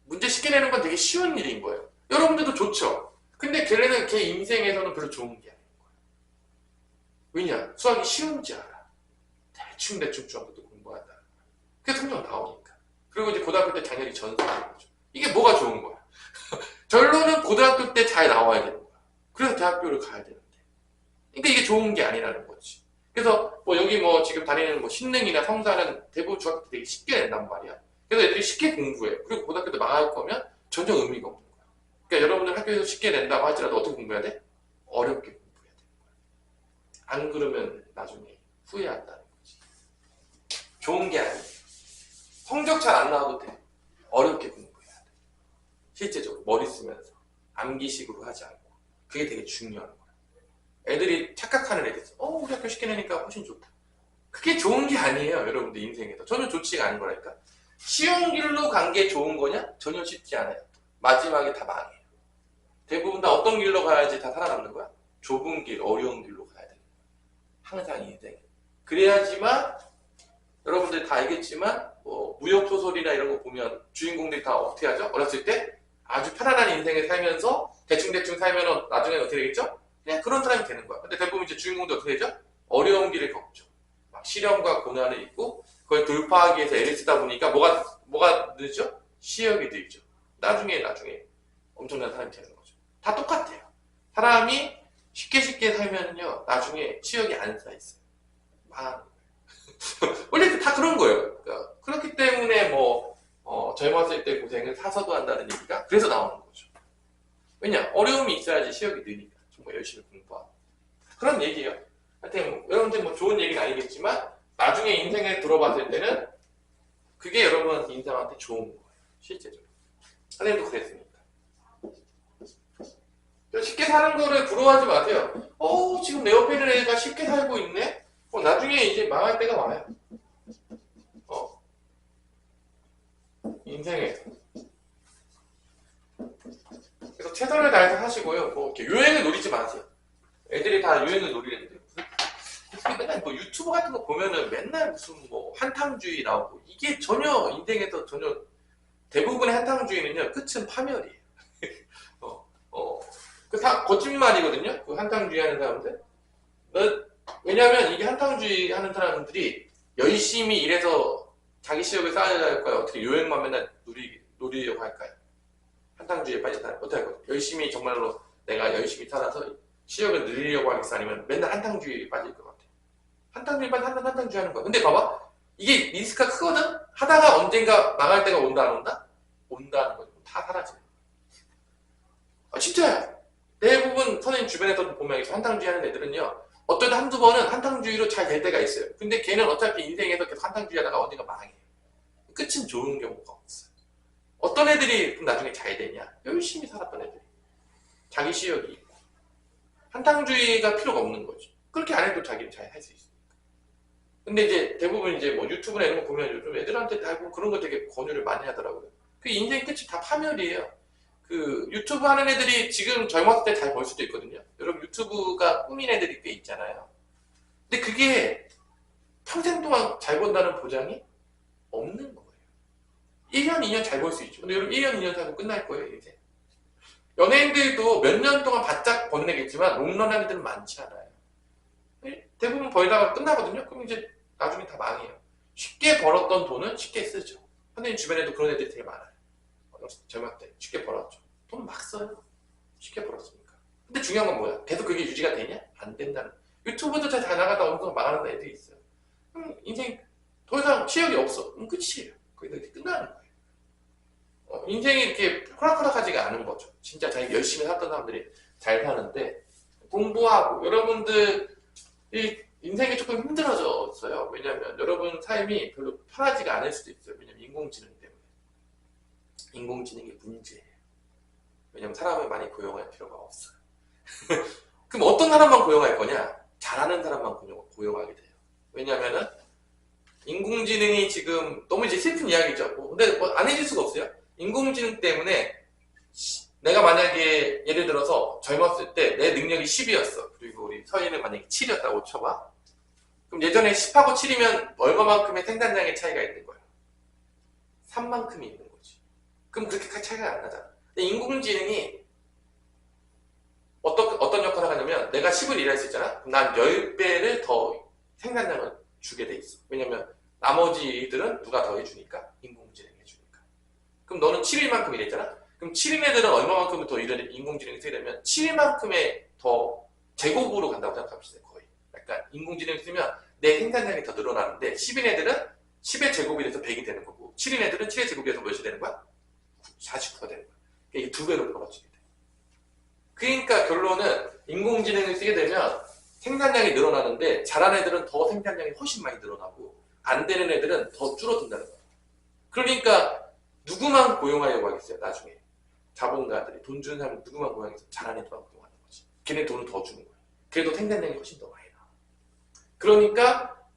문제 쉽게 내는 건 되게 쉬운 일인 거예요. 여러분들도 좋죠? 근데 걔네는 걔 인생에서는 별로 좋은 게 아닌 거예요. 왜냐? 수학이 쉬운지 알아. 대충 중학교 때 공부한다. 그게 성적 나오니까. 그리고 이제 고등학교 때 당연히 전수하는 거죠. 이게 뭐가 좋은 거야? 결론은 고등학교 때 잘 나와야 되는 거야. 그래서 대학교를 가야 되는데. 그러니까 이게 좋은 게 아니라는 거지. 그래서 뭐 여기 뭐 지금 다니는 뭐 신능이나 성사는 대부분 중학교 때 되게 쉽게 낸단 말이야. 그래서 애들이 쉽게 공부해. 그리고 고등학교 때 망할 거면 전혀 의미가 없는 거야. 그러니까 여러분들 학교에서 쉽게 낸다고 할지라도 어떻게 공부해야 돼? 어렵게 공부해야 되는 거야. 안 그러면 나중에 후회한다는 거지. 좋은 게 아니야. 성적 잘 안 나와도 돼. 어렵게 공부해야 돼. 실제적으로 머리 쓰면서 암기식으로 하지 않고. 그게 되게 중요한 거야. 애들이 착각하는 애들 있어. 우리 학교 쉽게 내니까 훨씬 좋다. 그게 좋은 게 아니에요. 여러분들 인생에서. 전혀 좋지가 않은 거라니까. 쉬운 길로 간 게 좋은 거냐? 전혀 쉽지 않아요. 마지막에 다 망해요. 대부분 다 어떤 길로 가야지 다 살아남는 거야? 좁은 길, 어려운 길로 가야 되는 거야. 항상 인생에. 그래야지만 여러분들 다 알겠지만 뭐 무협소설이나 이런 거 보면 주인공들이 다 어떻게 하죠? 어렸을 때 아주 편안한 인생을 살면서 대충 살면 나중에 어떻게 되겠죠? 그냥 그런 사람이 되는 거야. 근데 대부분 이제 주인공도 어떻게 되죠? 어려운 길을 겪죠. 막 시련과 고난을 잊고 그걸 돌파하기 위해서 애를 쓰다 보니까 뭐가 늦죠? 시력이 늘죠. 나중에 엄청난 사람이 되는 거죠. 다 똑같아요. 사람이 쉽게 살면요 나중에 치역이 안 쌓여있어요. 망하는 거예요. 원래 다 그런 거예요. 그러니까 그렇기 때문에 뭐 젊었을 때 고생을 사서도 한다는 얘기가 그래서 나오는 거죠. 왜냐? 어려움이 있어야지 시력이 느니까. 정말 열심히 공부하고. 그런 얘기예요. 하여튼 뭐, 여러분들 뭐 좋은 얘기는 아니겠지만 나중에 인생을 들어봤을 때는 그게 여러분 인생한테 좋은 거예요. 실제적으로. 선생님도 그랬으니까. 쉽게 사는 거를 부러워하지 마세요. 지금 내 옆에 있는 애가 쉽게 살고 있네? 나중에 이제 망할 때가 와요. 인생에서. 그래서 최선을 다해서 하시고요. 뭐 이렇게 유행을 노리지 마세요. 애들이 다 유행을 노리는데 맨날 뭐 유튜브 같은 거 보면은 맨날 무슨 뭐 한탕주의 나오고 이게 전혀 인생에서 전혀 대부분의 한탕주의는요 끝은 파멸이에요. 그 다 거짓말이거든요. 그 한탕주의 하는 사람들. 왜냐면 이게 한탕주의 하는 사람들이 열심히 일해서 자기 실력을 쌓아야 할까요? 어떻게 요행만 맨날 노리려고 할까요? 한탕주의에 빠진 사람 어떻게 할 거예요? 열심히 정말로 내가 열심히 살아서 실력을 늘리려고 하겠어? 아니면 맨날 한탕주의에 빠질 것 같아요? 한탕주의에 빠지면 한탕주의 하는 거야. 근데 봐봐. 이게 리스크가 크거든? 하다가 언젠가 망할 때가 온다 안 온다? 온다는 거죠. 다 사라지는 거야. 진짜야. 대부분 선생님 주변에서 보면 한탕주의 하는 애들은요. 어쩌다 한두 번은 한탕주의로 잘 될 때가 있어요. 근데 걔는 어차피 인생에서 계속 한탕주의 하다가 언젠가 망해요. 끝은 좋은 경우가 없어요. 어떤 애들이 그럼 나중에 잘 되냐? 열심히 살았던 애들이. 자기 실력이 있고. 한탕주의가 필요가 없는 거죠. 그렇게 안 해도 자기는 잘 할 수 있으니까. 근데 이제 대부분 이제 뭐 유튜브나 이런 거 보면 요즘 애들한테 다 그런 거 되게 권유를 많이 하더라고요. 그 인생 끝이 다 파멸이에요. 그 유튜브 하는 애들이 지금 젊었을 때 잘 벌 수도 있거든요. 여러분 유튜브가 꿈인 애들이 꽤 있잖아요. 근데 그게 평생 동안 잘 번다는 보장이 없는 거예요. 1년, 2년 잘 벌 수 있죠. 근데 여러분 1년, 2년 살고 끝날 거예요, 이제. 연예인들도 몇 년 동안 바짝 버는 애겠지만 롱런 하는 애들은 많지 않아요. 대부분 벌다가 끝나거든요. 그럼 이제 나중에 다 망해요. 쉽게 벌었던 돈은 쉽게 쓰죠. 선생님 주변에도 그런 애들이 되게 많아요. 젊을 때 쉽게 벌었죠. 돈 막 써요. 쉽게 벌었으니까. 근데 중요한 건 뭐야? 계속 그게 유지가 되냐? 안 된다는. 유튜브도 잘 나가다 어느 정도 망하는 애들이 있어요. 그럼 인생 더 이상 실력이 없어. 그럼 끝이에요. 거기서 이제 끝나는 거예요. 인생이 이렇게 호락호락하지가 않은 거죠. 진짜 자기 열심히 살던 사람들이 잘 사는데 공부하고 여러분들이 인생이 조금 힘들어졌어요. 왜냐하면 여러분 삶이 별로 편하지가 않을 수도 있어요. 왜냐면 인공지능 때문에. 인공지능이 문제예요. 왜냐면 사람을 많이 고용할 필요가 없어요. 그럼 어떤 사람만 고용할 거냐? 잘하는 사람만 고용하게 돼요. 왜냐면은 인공지능이 지금 너무 이제 슬픈 이야기죠. 근데 뭐 안 해줄 수가 없어요. 인공지능 때문에 내가 만약에 예를 들어서 젊었을 때 내 능력이 10이었어. 그리고 우리 서희는 만약에 7이었다고 쳐봐. 그럼 예전에 10하고 7이면 얼마만큼의 생산량의 차이가 있는 거야? 3만큼이 있는 거지. 그럼 그렇게 차이가 안 나잖아. 근데 인공지능이 어떤 역할을 하냐면 내가 10을 일할 수 있잖아. 그럼 난 10배를 더 생산량을 주게 돼 있어. 왜냐면 나머지들은 누가 더 해주니까? 인공지능이 해주니까. 그럼 너는 7일만큼 일했잖아? 그럼 7인 애들은 얼마만큼 더 일을 인공지능이 쓰게 되면 7일만큼의 더 제곱으로 간다고 생각합시다. 거의. 약간 인공지능을 쓰면 내 생산량이 더 늘어나는데 10인 애들은 10의 제곱이 돼서 100이 되는 거고 7인 애들은 7의 제곱이 돼서 몇이 되는 거야? 49가 되는 거야. 이게 두 배로 벌어지게 돼. 그러니까 결론은 인공지능을 쓰게 되면 생산량이 늘어나는데 잘하는 애들은 더 생산량이 훨씬 많이 늘어나고 안 되는 애들은 더 줄어든다는 거야. 그러니까 누구만 고용하려고 하겠어요, 나중에. 자본가들이 돈 주는 사람은 누구만 고용해서 잘하는 애들만 고용하는 거지. 걔네 돈을 더 주는 거야. 그래도 생산량이 훨씬 더 많이 나와. 그러니까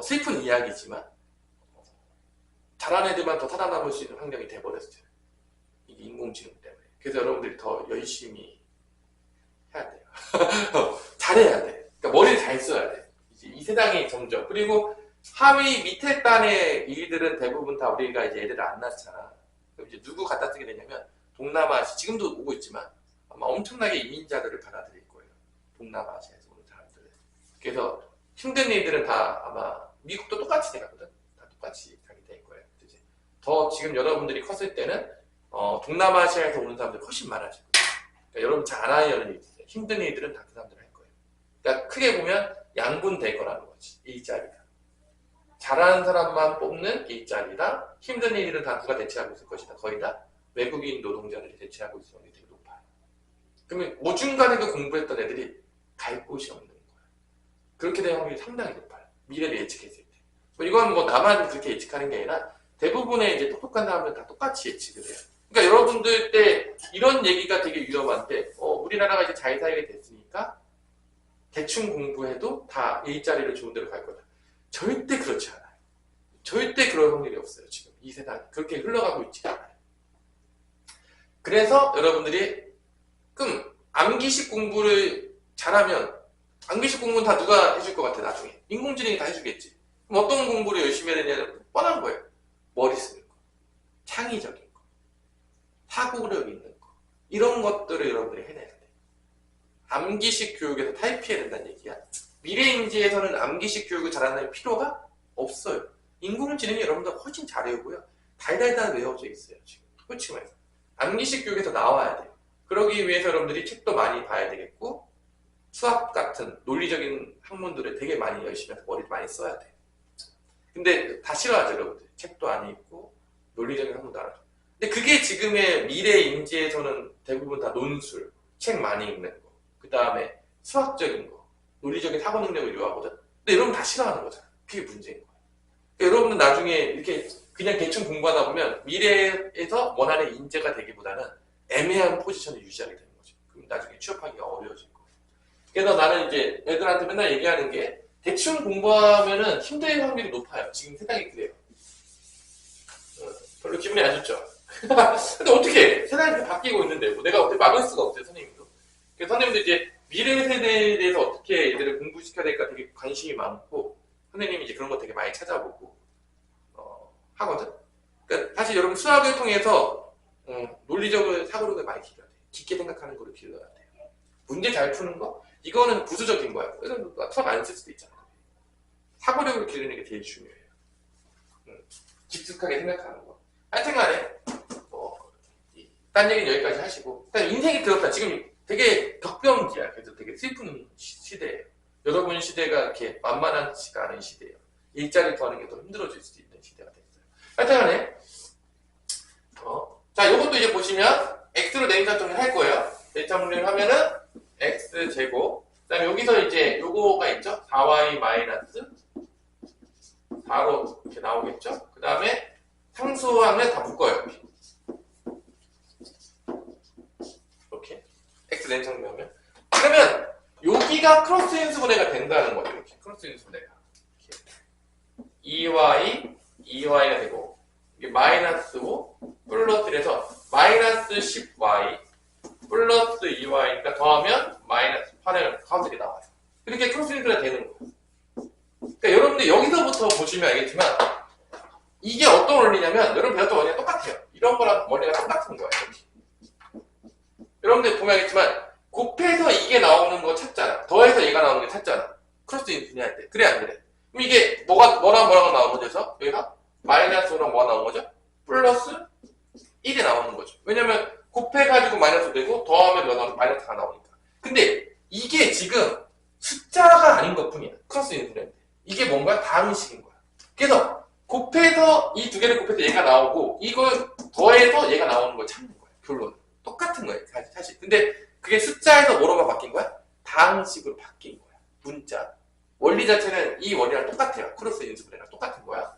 슬픈 이야기지만 잘하는 애들만 더 살아남을 수 있는 환경이 돼버렸어요. 이게 인공지능 때문에. 그래서 여러분들이 더 열심히 해야 돼요. 잘해야 돼. 그러니까 머리를 잘 써야 돼. 이제 이 세상이 점점. 그리고 하위 밑에 단의 일들은 대부분 다 우리가 이제 애들을 안 낳잖아. 그럼 이제 누구 갖다 쓰게 되냐면 동남아시아, 지금도 오고 있지만 아마 엄청나게 이민자들을 받아들일 거예요. 동남아시아에서 오는 사람들을. 그래서 힘든 일들은 다 아마 미국도 똑같이 돼가거든. 다 똑같이 가게 될 거예요. 이제 더 지금 여러분들이 컸을 때는 동남아시아에서 오는 사람들이 훨씬 많아지고. 그러니까 여러분 잘 알아야 하는 일이세요. 힘든 일들은 다 그 사람들이 할 거예요. 그러니까 크게 보면 양분될 거라는 거지. 일자리가. 잘하는 사람만 뽑는 일자리랑 힘든 일들은 다 누가 대체하고 있을 것이다. 거의 다 외국인 노동자들이 대체하고 있을 확률이 되게 높아요. 그러면 오중간에도 공부했던 애들이 갈 곳이 없는 거예요. 그렇게 될 확률이 상당히 높아요. 미래를 예측했을 때. 이건 뭐 나만 그렇게 예측하는 게 아니라 대부분의 이제 똑똑한 사람들은 다 똑같이 예측을 해요. 그러니까 여러분들 때 이런 얘기가 되게 위험한데, 우리나라가 이제 자유사회가 됐으니까 대충 공부해도 다 일자리를 좋은 데로 갈 거다. 절대 그렇지 않아요. 절대 그럴 확률이 없어요. 지금 이 세상이 그렇게 흘러가고 있지 않아요. 그래서 여러분들이 암기식 공부를 잘하면 암기식 공부는 다 누가 해줄 것 같아 나중에? 인공지능이 다 해주겠지. 그럼 어떤 공부를 열심히 해야 되냐면 뻔한 거예요. 머리 쓰는 거, 창의적인 거, 사고력 있는 거, 이런 것들을 여러분들이 해내야 돼. 암기식 교육에서 타입해야 된다는 얘기야. 미래인지에서는 암기식 교육을 잘하는 필요가 없어요. 인공지능이 여러분들 훨씬 잘 외우고요. 달달달 외워져 있어요. 지금 솔직히 말해서 암기식 교육에서 나와야 돼요. 그러기 위해서 여러분들이 책도 많이 봐야 되겠고, 수학 같은 논리적인 학문들을 되게 많이 열심히 해서 머리를 많이 써야 돼요. 근데 다 싫어하죠, 여러분들. 책도 안 읽고 논리적인 학문도 안 하죠. 근데 그게 지금의 미래 인지에서는 대부분 다 논술, 책 많이 읽는 거, 그 다음에 수학적인 거, 논리적인 사고 능력을 요하거든. 근데 여러분 다 싫어하는 거잖아. 그게 문제인 거예요. 그러니까 여러분은 나중에 이렇게 그냥 대충 공부하다 보면 미래에서 원하는 인재가 되기보다는 애매한 포지션을 유지하게 되는 거죠. 그럼 나중에 취업하기가 어려워질 거예요. 그래서 나는 이제 애들한테 맨날 얘기하는 게, 대충 공부하면은 힘들 확률이 높아요. 지금 세상이 그래요. 별로 기분이 안 좋죠. 근데 어떻게 해? 세상이 이렇게 바뀌고 있는데 뭐 내가 어떻게 막을 수가 없어요, 선생님도. 그래서 선생님도 이제 미래 세대에 대해서 어떻게 애들을 공부시켜야 될까 되게 관심이 많고, 선생님이 이제 그런 거 되게 많이 찾아보고 하거든. 그러니까 사실 여러분 수학을 통해서 논리적으로 사고력을 많이 길러야 돼. 깊게 생각하는 거를 길러야 돼. 문제 잘 푸는 거? 이거는 부수적인 거야. 그래서 수학 안 쓸 수도 있잖아. 사고력을 기르는 게 되게 중요해요. 깊숙하게 생각하는 거. 하여튼간에 딴 얘기는 여기까지 하시고, 일단 인생이 그렇다. 지금 되게 격변기야. 그래서 되게 슬픈 시대예요. 여러분 시대가 이렇게 만만하지가 않은 시대예요. 일자리 구하는 게 더 힘들어질 수도 있는 시대가 됐어요. 하여튼간에 자, 요것도 이제 보시면 x로 내림차 정리할 거예요. 내림차 정리를 하면은 x제곱, 그 다음에 여기서 이제 요거가 있죠. 4y 마이너스 4로 이렇게 나오겠죠. 그 다음에 상수항을 다 묶어요. 이렇게 x 내림차 정리하면, 그러면 여기가 크로스 인수분해가 된다는 거죠. 이렇게 크로스 인수분해가 2y가 되고, 이게 마이너스 5 플러스 1에서 마이너스 10y 플러스 2y니까 더하면 마이너스 8을 가운데 나와요. 이렇게 크로스 인수분해가 되는 거예요. 그러니까 여러분들 여기서부터 보시면 알겠지만 이게 어떤 원리냐면, 여러분 배웠던 원리가 똑같아요. 이런 거랑 원리가 똑같은 거예요. 이렇게. 여러분들 보면 알겠지만 곱해서 이게 나오는 거 찾잖아. 더해서 얘가 나오는 게 찾잖아. 크로스 인수분해 할 때. 그래 안 그래? 그럼 이게 뭐랑 뭐랑 나오는 거죠? 그래서 여기가 마이너스 5랑 뭐가 나오는 거죠? 플러스 1이 나오는 거죠. 왜냐면 곱해가지고 마이너스 되고 더하면 마이너스가 나오니까. 근데 이게 지금 숫자가 아닌 것 뿐이야. 크로스 인수분해. 이게 뭔가 다항식인 거야. 그래서 곱해서 이 두 개를 곱해서 얘가 나오고, 이걸 더해서 얘가 나오는 걸 찾는 거야. 결론은 똑같은 거예요, 사실. 근데 그게 숫자에서 뭐로만 바뀐 거야? 다항식으로 바뀐 거야. 문자 원리 자체는 이 원리랑 똑같아요. 크로스 인수분해랑 똑같은 거야.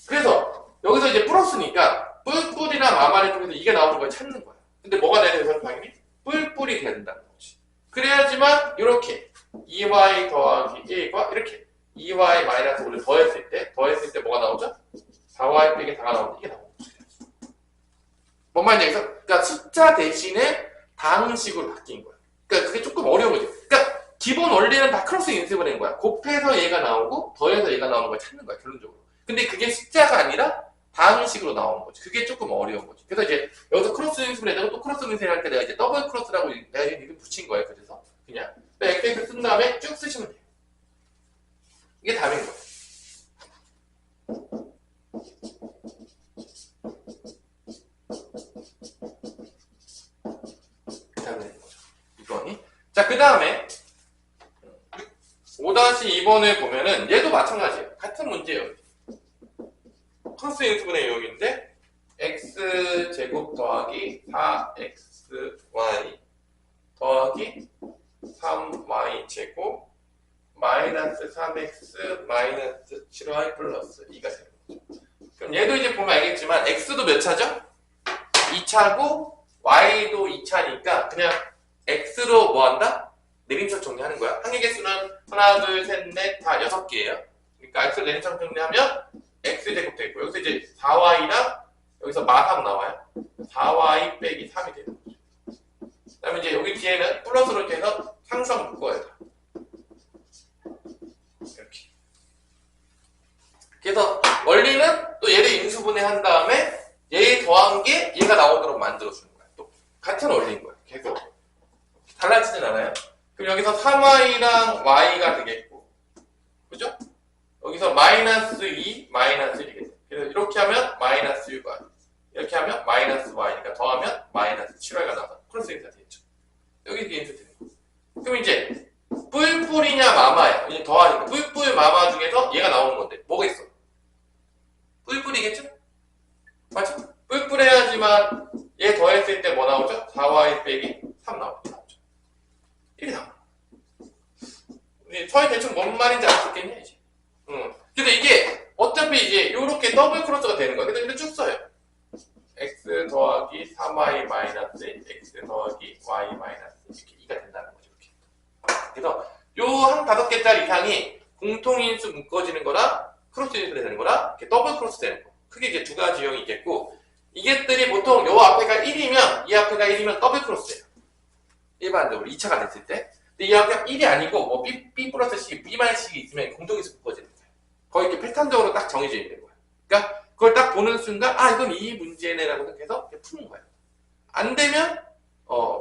그래서 여기서 이제 플러스니까 뿔뿔이랑 마마를 통해서 이게 나오는 걸 찾는 거야. 근데 뭐가 돼야 되는 당연히 뿔뿔이 된다는 거지. 그래야지만 이렇게 2y 더하기 1과 이렇게 2y 마이너스 5를 더했을 때 뭐가 나오죠? 4y 빼기 4가 나오는데 이게 나오는 거죠. 뭔 말인지 알겠어? 그러니까 숫자 대신에 다항식으로 바뀐 거야. 그러니까 그게 조금 어려운 거지. 그러니까 기본 원리는 다 크로스 인수분해인 거야. 곱해서 얘가 나오고 더해서 얘가 나오는 걸 찾는 거야, 결론적으로. 근데 그게 숫자가 아니라 다항식으로 나오는 거지. 그게 조금 어려운 거지. 그래서 이제 여기서 크로스 인수분해되고 또 크로스 인수분해 할 때 내가 이제 더블 크로스라고 내가 이름 붙인 거예요. 그래서 그냥 엑스 쓴 다음에 쭉 쓰시면 돼요. 이게 답인 거예요. 답이 되는 거죠. 2번이. 자, 그 다음에 5-2번을 보면은 얘도 마찬가지예요. 같은 문제예요. 크로스 인수분해 유형인데 x제곱 더하기 4xy 더하기 3y제곱 마이너스 3x 마이너스 7y 플러스 2가 되는 거죠. 그럼 얘도 이제 보면 알겠지만 x도 몇 차죠? 2차고 y도 2차니까 그냥 x로 뭐 한다? 내림차 정리하는 거야. 항의 개수는 하나, 둘, 셋, 넷, 다 6개예요. 그러니까 x를 내림차 정리하면 x제곱 되고 여기서 이제 4y랑 여기서 마3 나와요. 4y 빼기 3이 되는 거죠. 그 다음에 이제 여기 뒤에는 플러스로 이렇게 해서 항상 묶어야 돼. 이렇게. 그래서 원리는 또 얘를 인수분해한 다음에 얘 더한 게 얘가 나오도록 만들어주는 거야. 또 같은 원리인 거야. 계속 달라지진 않아요. 그럼 여기서 3y랑 y가 되겠고, 그죠? 여기서 마이너스 2, 마이너스 1이겠죠. 그래서 이렇게 하면 마이너스 6y, 이렇게 하면 마이너스 y니까 더하면 마이너스 7y가 나와서 크로스 인수가 되겠죠. 여기 이렇게 인수 되는 거. 그럼 이제 뿔뿔이냐 마마야. 이제 더하니까 뿔뿔 마마 중에서 얘가 나오는 건데 뭐가 있어? 뿔뿔이겠죠? 맞죠? 뿔뿔해야지만 얘 더했을 때 뭐 나오죠? 4y 빼기 3 나오죠. 이렇게 나와. 처음에 대충 뭔 말인지 알 수 있겠냐 이제. 근데 이게 어차피 이제 이렇게 더블 크로스가 되는 거야. 그래서 쭉 써요. x 더하기 3y 마이너스 x 더하기 y 마이너스 이렇게 2가 된다는 거죠. 이렇게. 그래서 요 한 5개짜리 이상이 공통인수 묶어지는 거랑 크로스 인수 되는 거랑 이렇게 더블 크로스 되는 거. 크게 이제 두 가지 유형이 있겠고, 이게들이 보통 요 앞에가 1이면 이 앞에가 1이면 더블 크로스예요. 일반적으로 2차가 됐을 때. 근데 이 앞에가 1이 아니고 뭐 B 플러스 C, B 마이너스 C가 있으면 공통인수 묶어지는 거예요. 거의 이렇게 패턴적으로 딱 정해져 있는 거예요. 그러니까 그걸 딱 보는 순간 아 이건 이 문제네라고 생각해서 이렇게 푸는 거예요. 안 되면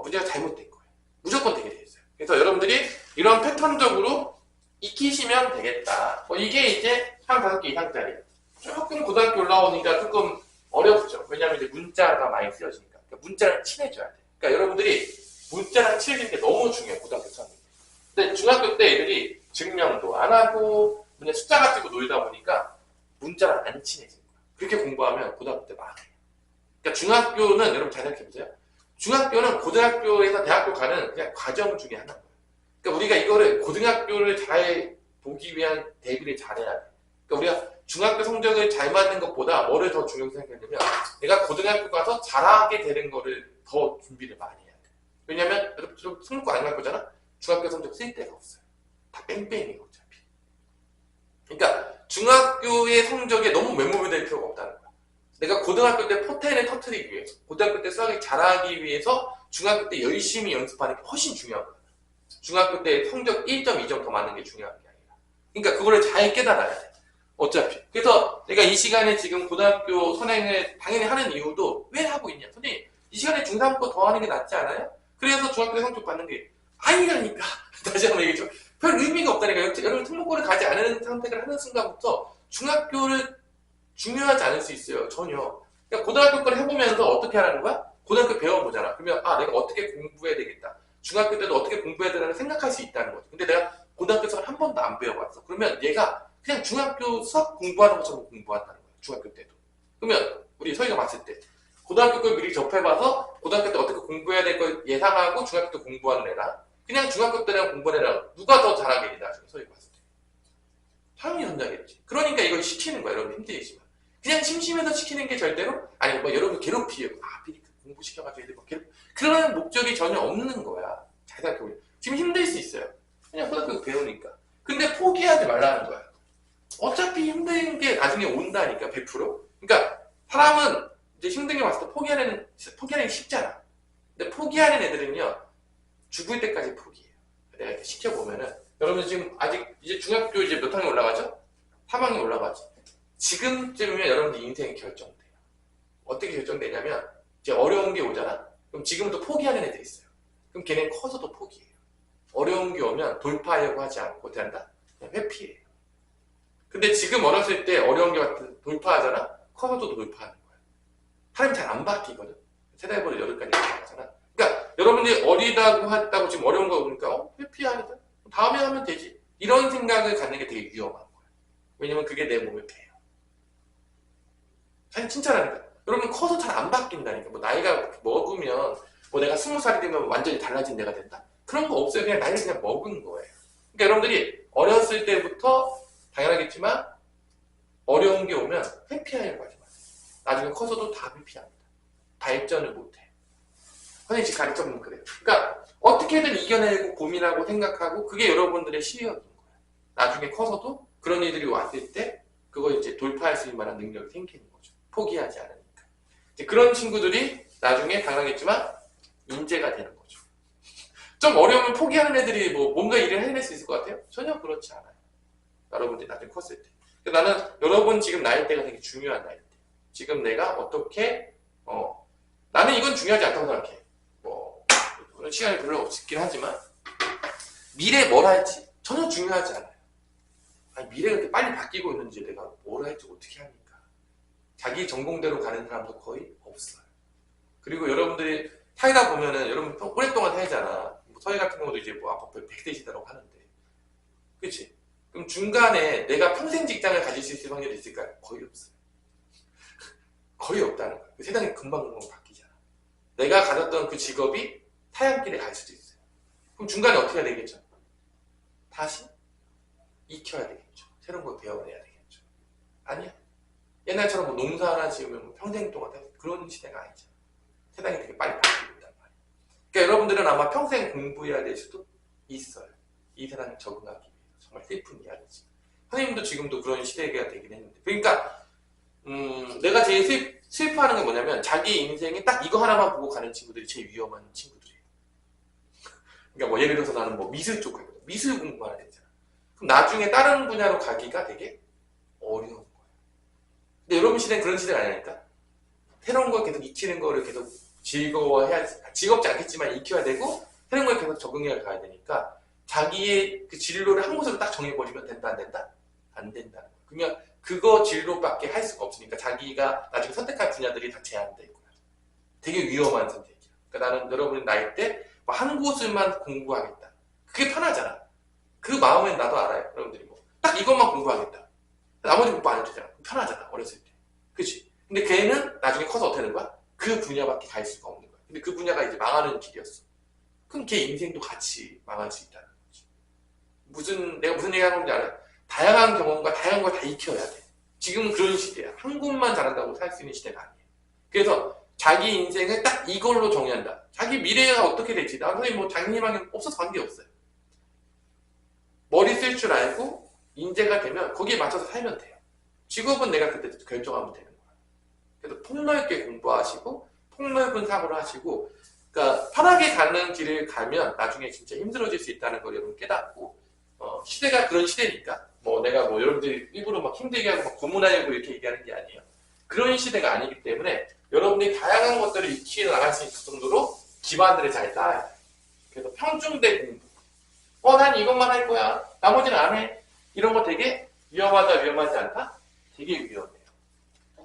문제가 잘못된 거예요. 무조건 되게 돼 있어요. 그래서 여러분들이 이런 패턴적으로 익히시면 되겠다. 이게 이제 한 5개 이상짜리. 조금 고등학교 올라오니까 조금 어렵죠. 왜냐하면 이제 문자가 많이 쓰여지니까. 그러니까 문자랑 친해져야 돼. 그러니까 여러분들이 문자랑 친해지는 게 너무 중요해요. 고등학교 수학이. 근데 중학교 때 애들이 증명도 안 하고 그냥 숫자 가지고 놀다 보니까 문자랑 안 친해지는 거야. 그렇게 공부하면 고등학교 때 망해요. 그러니까 중학교는 여러분 잘 생각해보세요. 중학교는 고등학교에서 대학교 가는 그냥 과정 중에 하나인 거예요. 그러니까 우리가 이거를 고등학교를 잘 보기 위한 대비를 잘해야 돼. 그러니까 우리가 중학교 성적을 잘 맞는 것보다 뭐를 더 중요하게 생각하냐면 내가 고등학교 가서 잘하게 되는 거를 더 준비를 많이 해야 돼. 왜냐면 여러분 좀 승부고 안 갈 거잖아? 중학교 성적 쓸 데가 없어요. 다 뺑뺑이에요 어차피. 그러니까 중학교의 성적에 너무 매몰될 필요가 없다는 거야. 내가 고등학교 때 포텐을 터뜨리기 위해서, 고등학교 때 수학을 잘하기 위해서 중학교 때 열심히 연습하는 게 훨씬 중요한 거야. 중학교 때 성적 1점, 2점 더 맞는 게 중요한 게 아니라. 그러니까 그거를 잘 깨달아야 돼. 어차피. 그래서 내가 이 시간에 지금 고등학교 선행을 당연히 하는 이유도 왜 하고 있냐. 선생님, 이 시간에 중3 거 더 하는 게 낫지 않아요? 그래서 중학교 때 성적 받는 게 아니라니까. 다시 한번 얘기해 줘. 별 의미가 없다니까. 여러분 특목고를 가지 않은 선택을 하는 순간부터 중학교를 중요하지 않을 수 있어요. 전혀. 그러니까 고등학교 걸 해보면서 어떻게 하라는 거야? 고등학교 배워보잖아. 그러면 아 내가 어떻게 공부해야 되겠다. 중학교 때도 어떻게 공부해야 되나 생각할 수 있다는 거죠. 근데 내가 고등학교 수학을 한 번도 안 배워봤어. 그러면 얘가 그냥 중학교 수학 공부하는 것처럼 공부한다는 거야. 중학교 때도. 그러면 우리 서희가 봤을 때 고등학교 걸 미리 접해봐서 고등학교 때 어떻게 공부해야 될 걸 예상하고 중학교 때 공부하는 애랑 그냥 중학교 때랑 공부하는 애랑 누가 더 잘하겠니 나중에 서희가 봤을 때. 당연히 전자겠지. 그러니까 이걸 시키는 거야. 여러분 힘들지만. 그냥 심심해서 시키는 게 절대로 아니 뭐 여러분 괴롭히요. 아 미리 공부시켜가지고 애들 막 그런 목적이 전혀 없는 거야. 잘 생각해보세요. 지금 힘들 수 있어요. 그냥 고등학교 배우니까. 근데 포기하지 말라는 거야. 어차피 힘든 게 나중에 온다니까 100%. 그러니까 사람은 이제 힘든 게 왔을 때 포기하는 게 쉽잖아. 근데 포기하는 애들은요 죽을 때까지 포기해요. 내가 이렇게 시켜보면은 여러분 지금 아직 이제 중학교 이제 몇 학년 올라가죠? 3학년 올라가지. 지금쯤이면 여러분들 인생이 결정돼요. 어떻게 결정되냐면 이제 어려운 게 오잖아. 그럼 지금부터 포기하는 애들이 있어요. 그럼 걔는 커서도 포기해요. 어려운 게 오면 돌파하려고 하지 않고 어떻게 한다? 그냥 회피해요. 근데 지금 어렸을 때 어려운 게 왔을 때 돌파하잖아? 커서도 돌파하는 거야. 사람이 잘 안 바뀌거든. 세달벌이 8가지 돌파하잖아. 그러니까 여러분들이 어리다고 했다고 지금 어려운 거 보니까 회피하니다. 다음에 하면 되지. 이런 생각을 갖는 게 되게 위험한 거예요. 왜냐면 그게 내 몸에 배요. 사실 칭찬하니까. 여러분 커서 잘 안 바뀐다니까. 뭐 나이가 먹으면 뭐 내가 20살이 되면 완전히 달라진 내가 된다? 그런 거 없어요. 그냥 나이를 그냥 먹은 거예요. 그러니까 여러분들이 어렸을 때부터 당연하겠지만 어려운 게 오면 회피하려고 하지 마세요. 나중에 커서도 다 회피합니다. 발전을 못해. 선생님 지금 가르쳐보면 그래요. 그러니까 어떻게든 이겨내고 고민하고 생각하고 그게 여러분들의 실력인 거예요. 나중에 커서도 그런 일들이 왔을 때 그걸 이제 돌파할 수 있는 만한 능력이 생기는 거죠. 포기하지 않으니까. 이제 그런 친구들이 나중에 당연하겠지만 인재가 되는 거죠. 좀 어려우면 포기하는 애들이 뭐 뭔가 일을 해낼 수 있을 것 같아요? 전혀 그렇지 않아요. 여러분들이 나중에 컸을 때. 나는 여러분 지금 나이대가 되게 중요한 나이대. 지금 내가 어떻게 나는 이건 중요하지 않다고 생각해. 뭐 그런 시간이 별로 없긴 하지만 미래에 뭘 할지 전혀 중요하지 않아요. 아니, 미래가 이렇게 빨리 바뀌고 있는지 내가 뭘 할지 어떻게 합니까? 자기 전공대로 가는 사람도 거의 없어요. 그리고 여러분들이 살다 보면은 여러분 오랫동안 살잖아. 서해 같은 경우도 이제 뭐 아빠 100대 시대라고 하는데, 그렇지? 그럼 중간에 내가 평생 직장을 가질 수 있을 확률이 있을까요? 거의 없어요. 거의 없다는 거예요. 세상이 금방 바뀌잖아. 내가 가졌던 그 직업이 타향길에 갈 수도 있어요. 그럼 중간에 어떻게 해야 되겠죠? 다시 익혀야 되겠죠. 새로운 걸 배워내야 되겠죠. 아니야. 옛날처럼 뭐 농사 하나 지으면 뭐 평생 동안 그런 시대가 아니잖아. 세상이 되게 빨리 바뀌고 있단 말이에요. 그러니까 여러분들은 아마 평생 공부해야 될 수도 있어요. 이 세상에 적응하기 위해서. 정말 슬픈 이야기지. 선생님도 지금도 그런 시대가 되긴 했는데. 그러니까 내가 제일 슬퍼하는 건 뭐냐면 자기 인생에 딱 이거 하나만 보고 가는 친구들이 제일 위험한 친구들이에요. 그러니까 뭐 예를 들어서 나는 뭐 미술 쪽 가거든. 미술 공부하는 애잖아. 그럼 나중에 다른 분야로 가기가 되게 어려운 거예요. 근데 여러분 시대는 그런 시대가 아니니까 새로운 걸 계속 익히는 거를 계속 즐거워해야, 즐겁지 않겠지만 익혀야 되고 새로운 걸 계속 적응해 가야 되니까 자기의 그 진로를 한 곳으로 딱 정해버리면 된다 안 된다? 안 된다는 거예요. 그러면 그거 진로밖에 할 수가 없으니까 자기가 나중에 선택할 분야들이 다 제한되고요. 되게 위험한 선택이야. 그러니까 나는 여러분 나이 때 한 곳을만 공부하겠다. 그게 편하잖아. 그 마음은 나도 알아요. 여러분들이 뭐 딱 이것만 공부하겠다. 나머지 공부 안 해도 되잖아. 편하잖아. 어렸을 때. 그치? 근데 걔는 나중에 커서 어떻게 되는 거야? 그 분야밖에 갈 수가 없는 거야. 근데 그 분야가 이제 망하는 길이었어. 그럼 걔 인생도 같이 망할 수 있다는 거지. 내가 무슨 얘기 하는 건지 알아요? 다양한 경험과 다양한 걸 다 익혀야 돼. 지금은 그런 시대야. 한 곳만 잘한다고 살 수 있는 시대가 아니에요. 그래서 자기 인생을 딱 이걸로 정의한다. 자기 미래가 어떻게 될지. 나 선생님 뭐 장님하게 없어서 관계없어요. 머리 쓸 줄 알고 인재가 되면 거기에 맞춰서 살면 돼요. 직업은 내가 그때 결정하면 되는 거야. 그래서 폭넓게 공부하시고 폭넓은 사고를 하시고 그러니까 편하게 가는 길을 가면 나중에 진짜 힘들어질 수 있다는 걸 여러분 깨닫고 시대가 그런 시대니까 뭐 내가 뭐 여러분들이 일부러 막 힘들게 하고 막 고문하려고 이렇게 얘기하는 게 아니에요. 그런 시대가 아니기 때문에 여러분들이 다양한 것들을 익히 나갈 수 있을 정도로 기반들을 잘 쌓아야 돼요. 그래서 평중대 공부. 난 이것만 할 거야. 나머지는 안 해. 이런 거 되게 위험하다, 위험하지 않다? 되게 위험해요.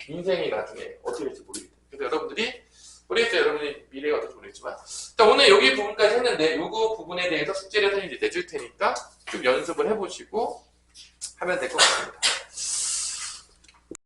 인생이 나중에 어떻게 될지 모르겠어요. 그래서 여러분들이 모르겠어요. 여러분이 미래가 어떨지 모르겠지만. 자, 오늘 여기 부분까지 했는데, 요거 부분에 대해서 숙제를 선생님이 내줄 테니까 좀 연습을 해보시고 하면 될 것 같습니다.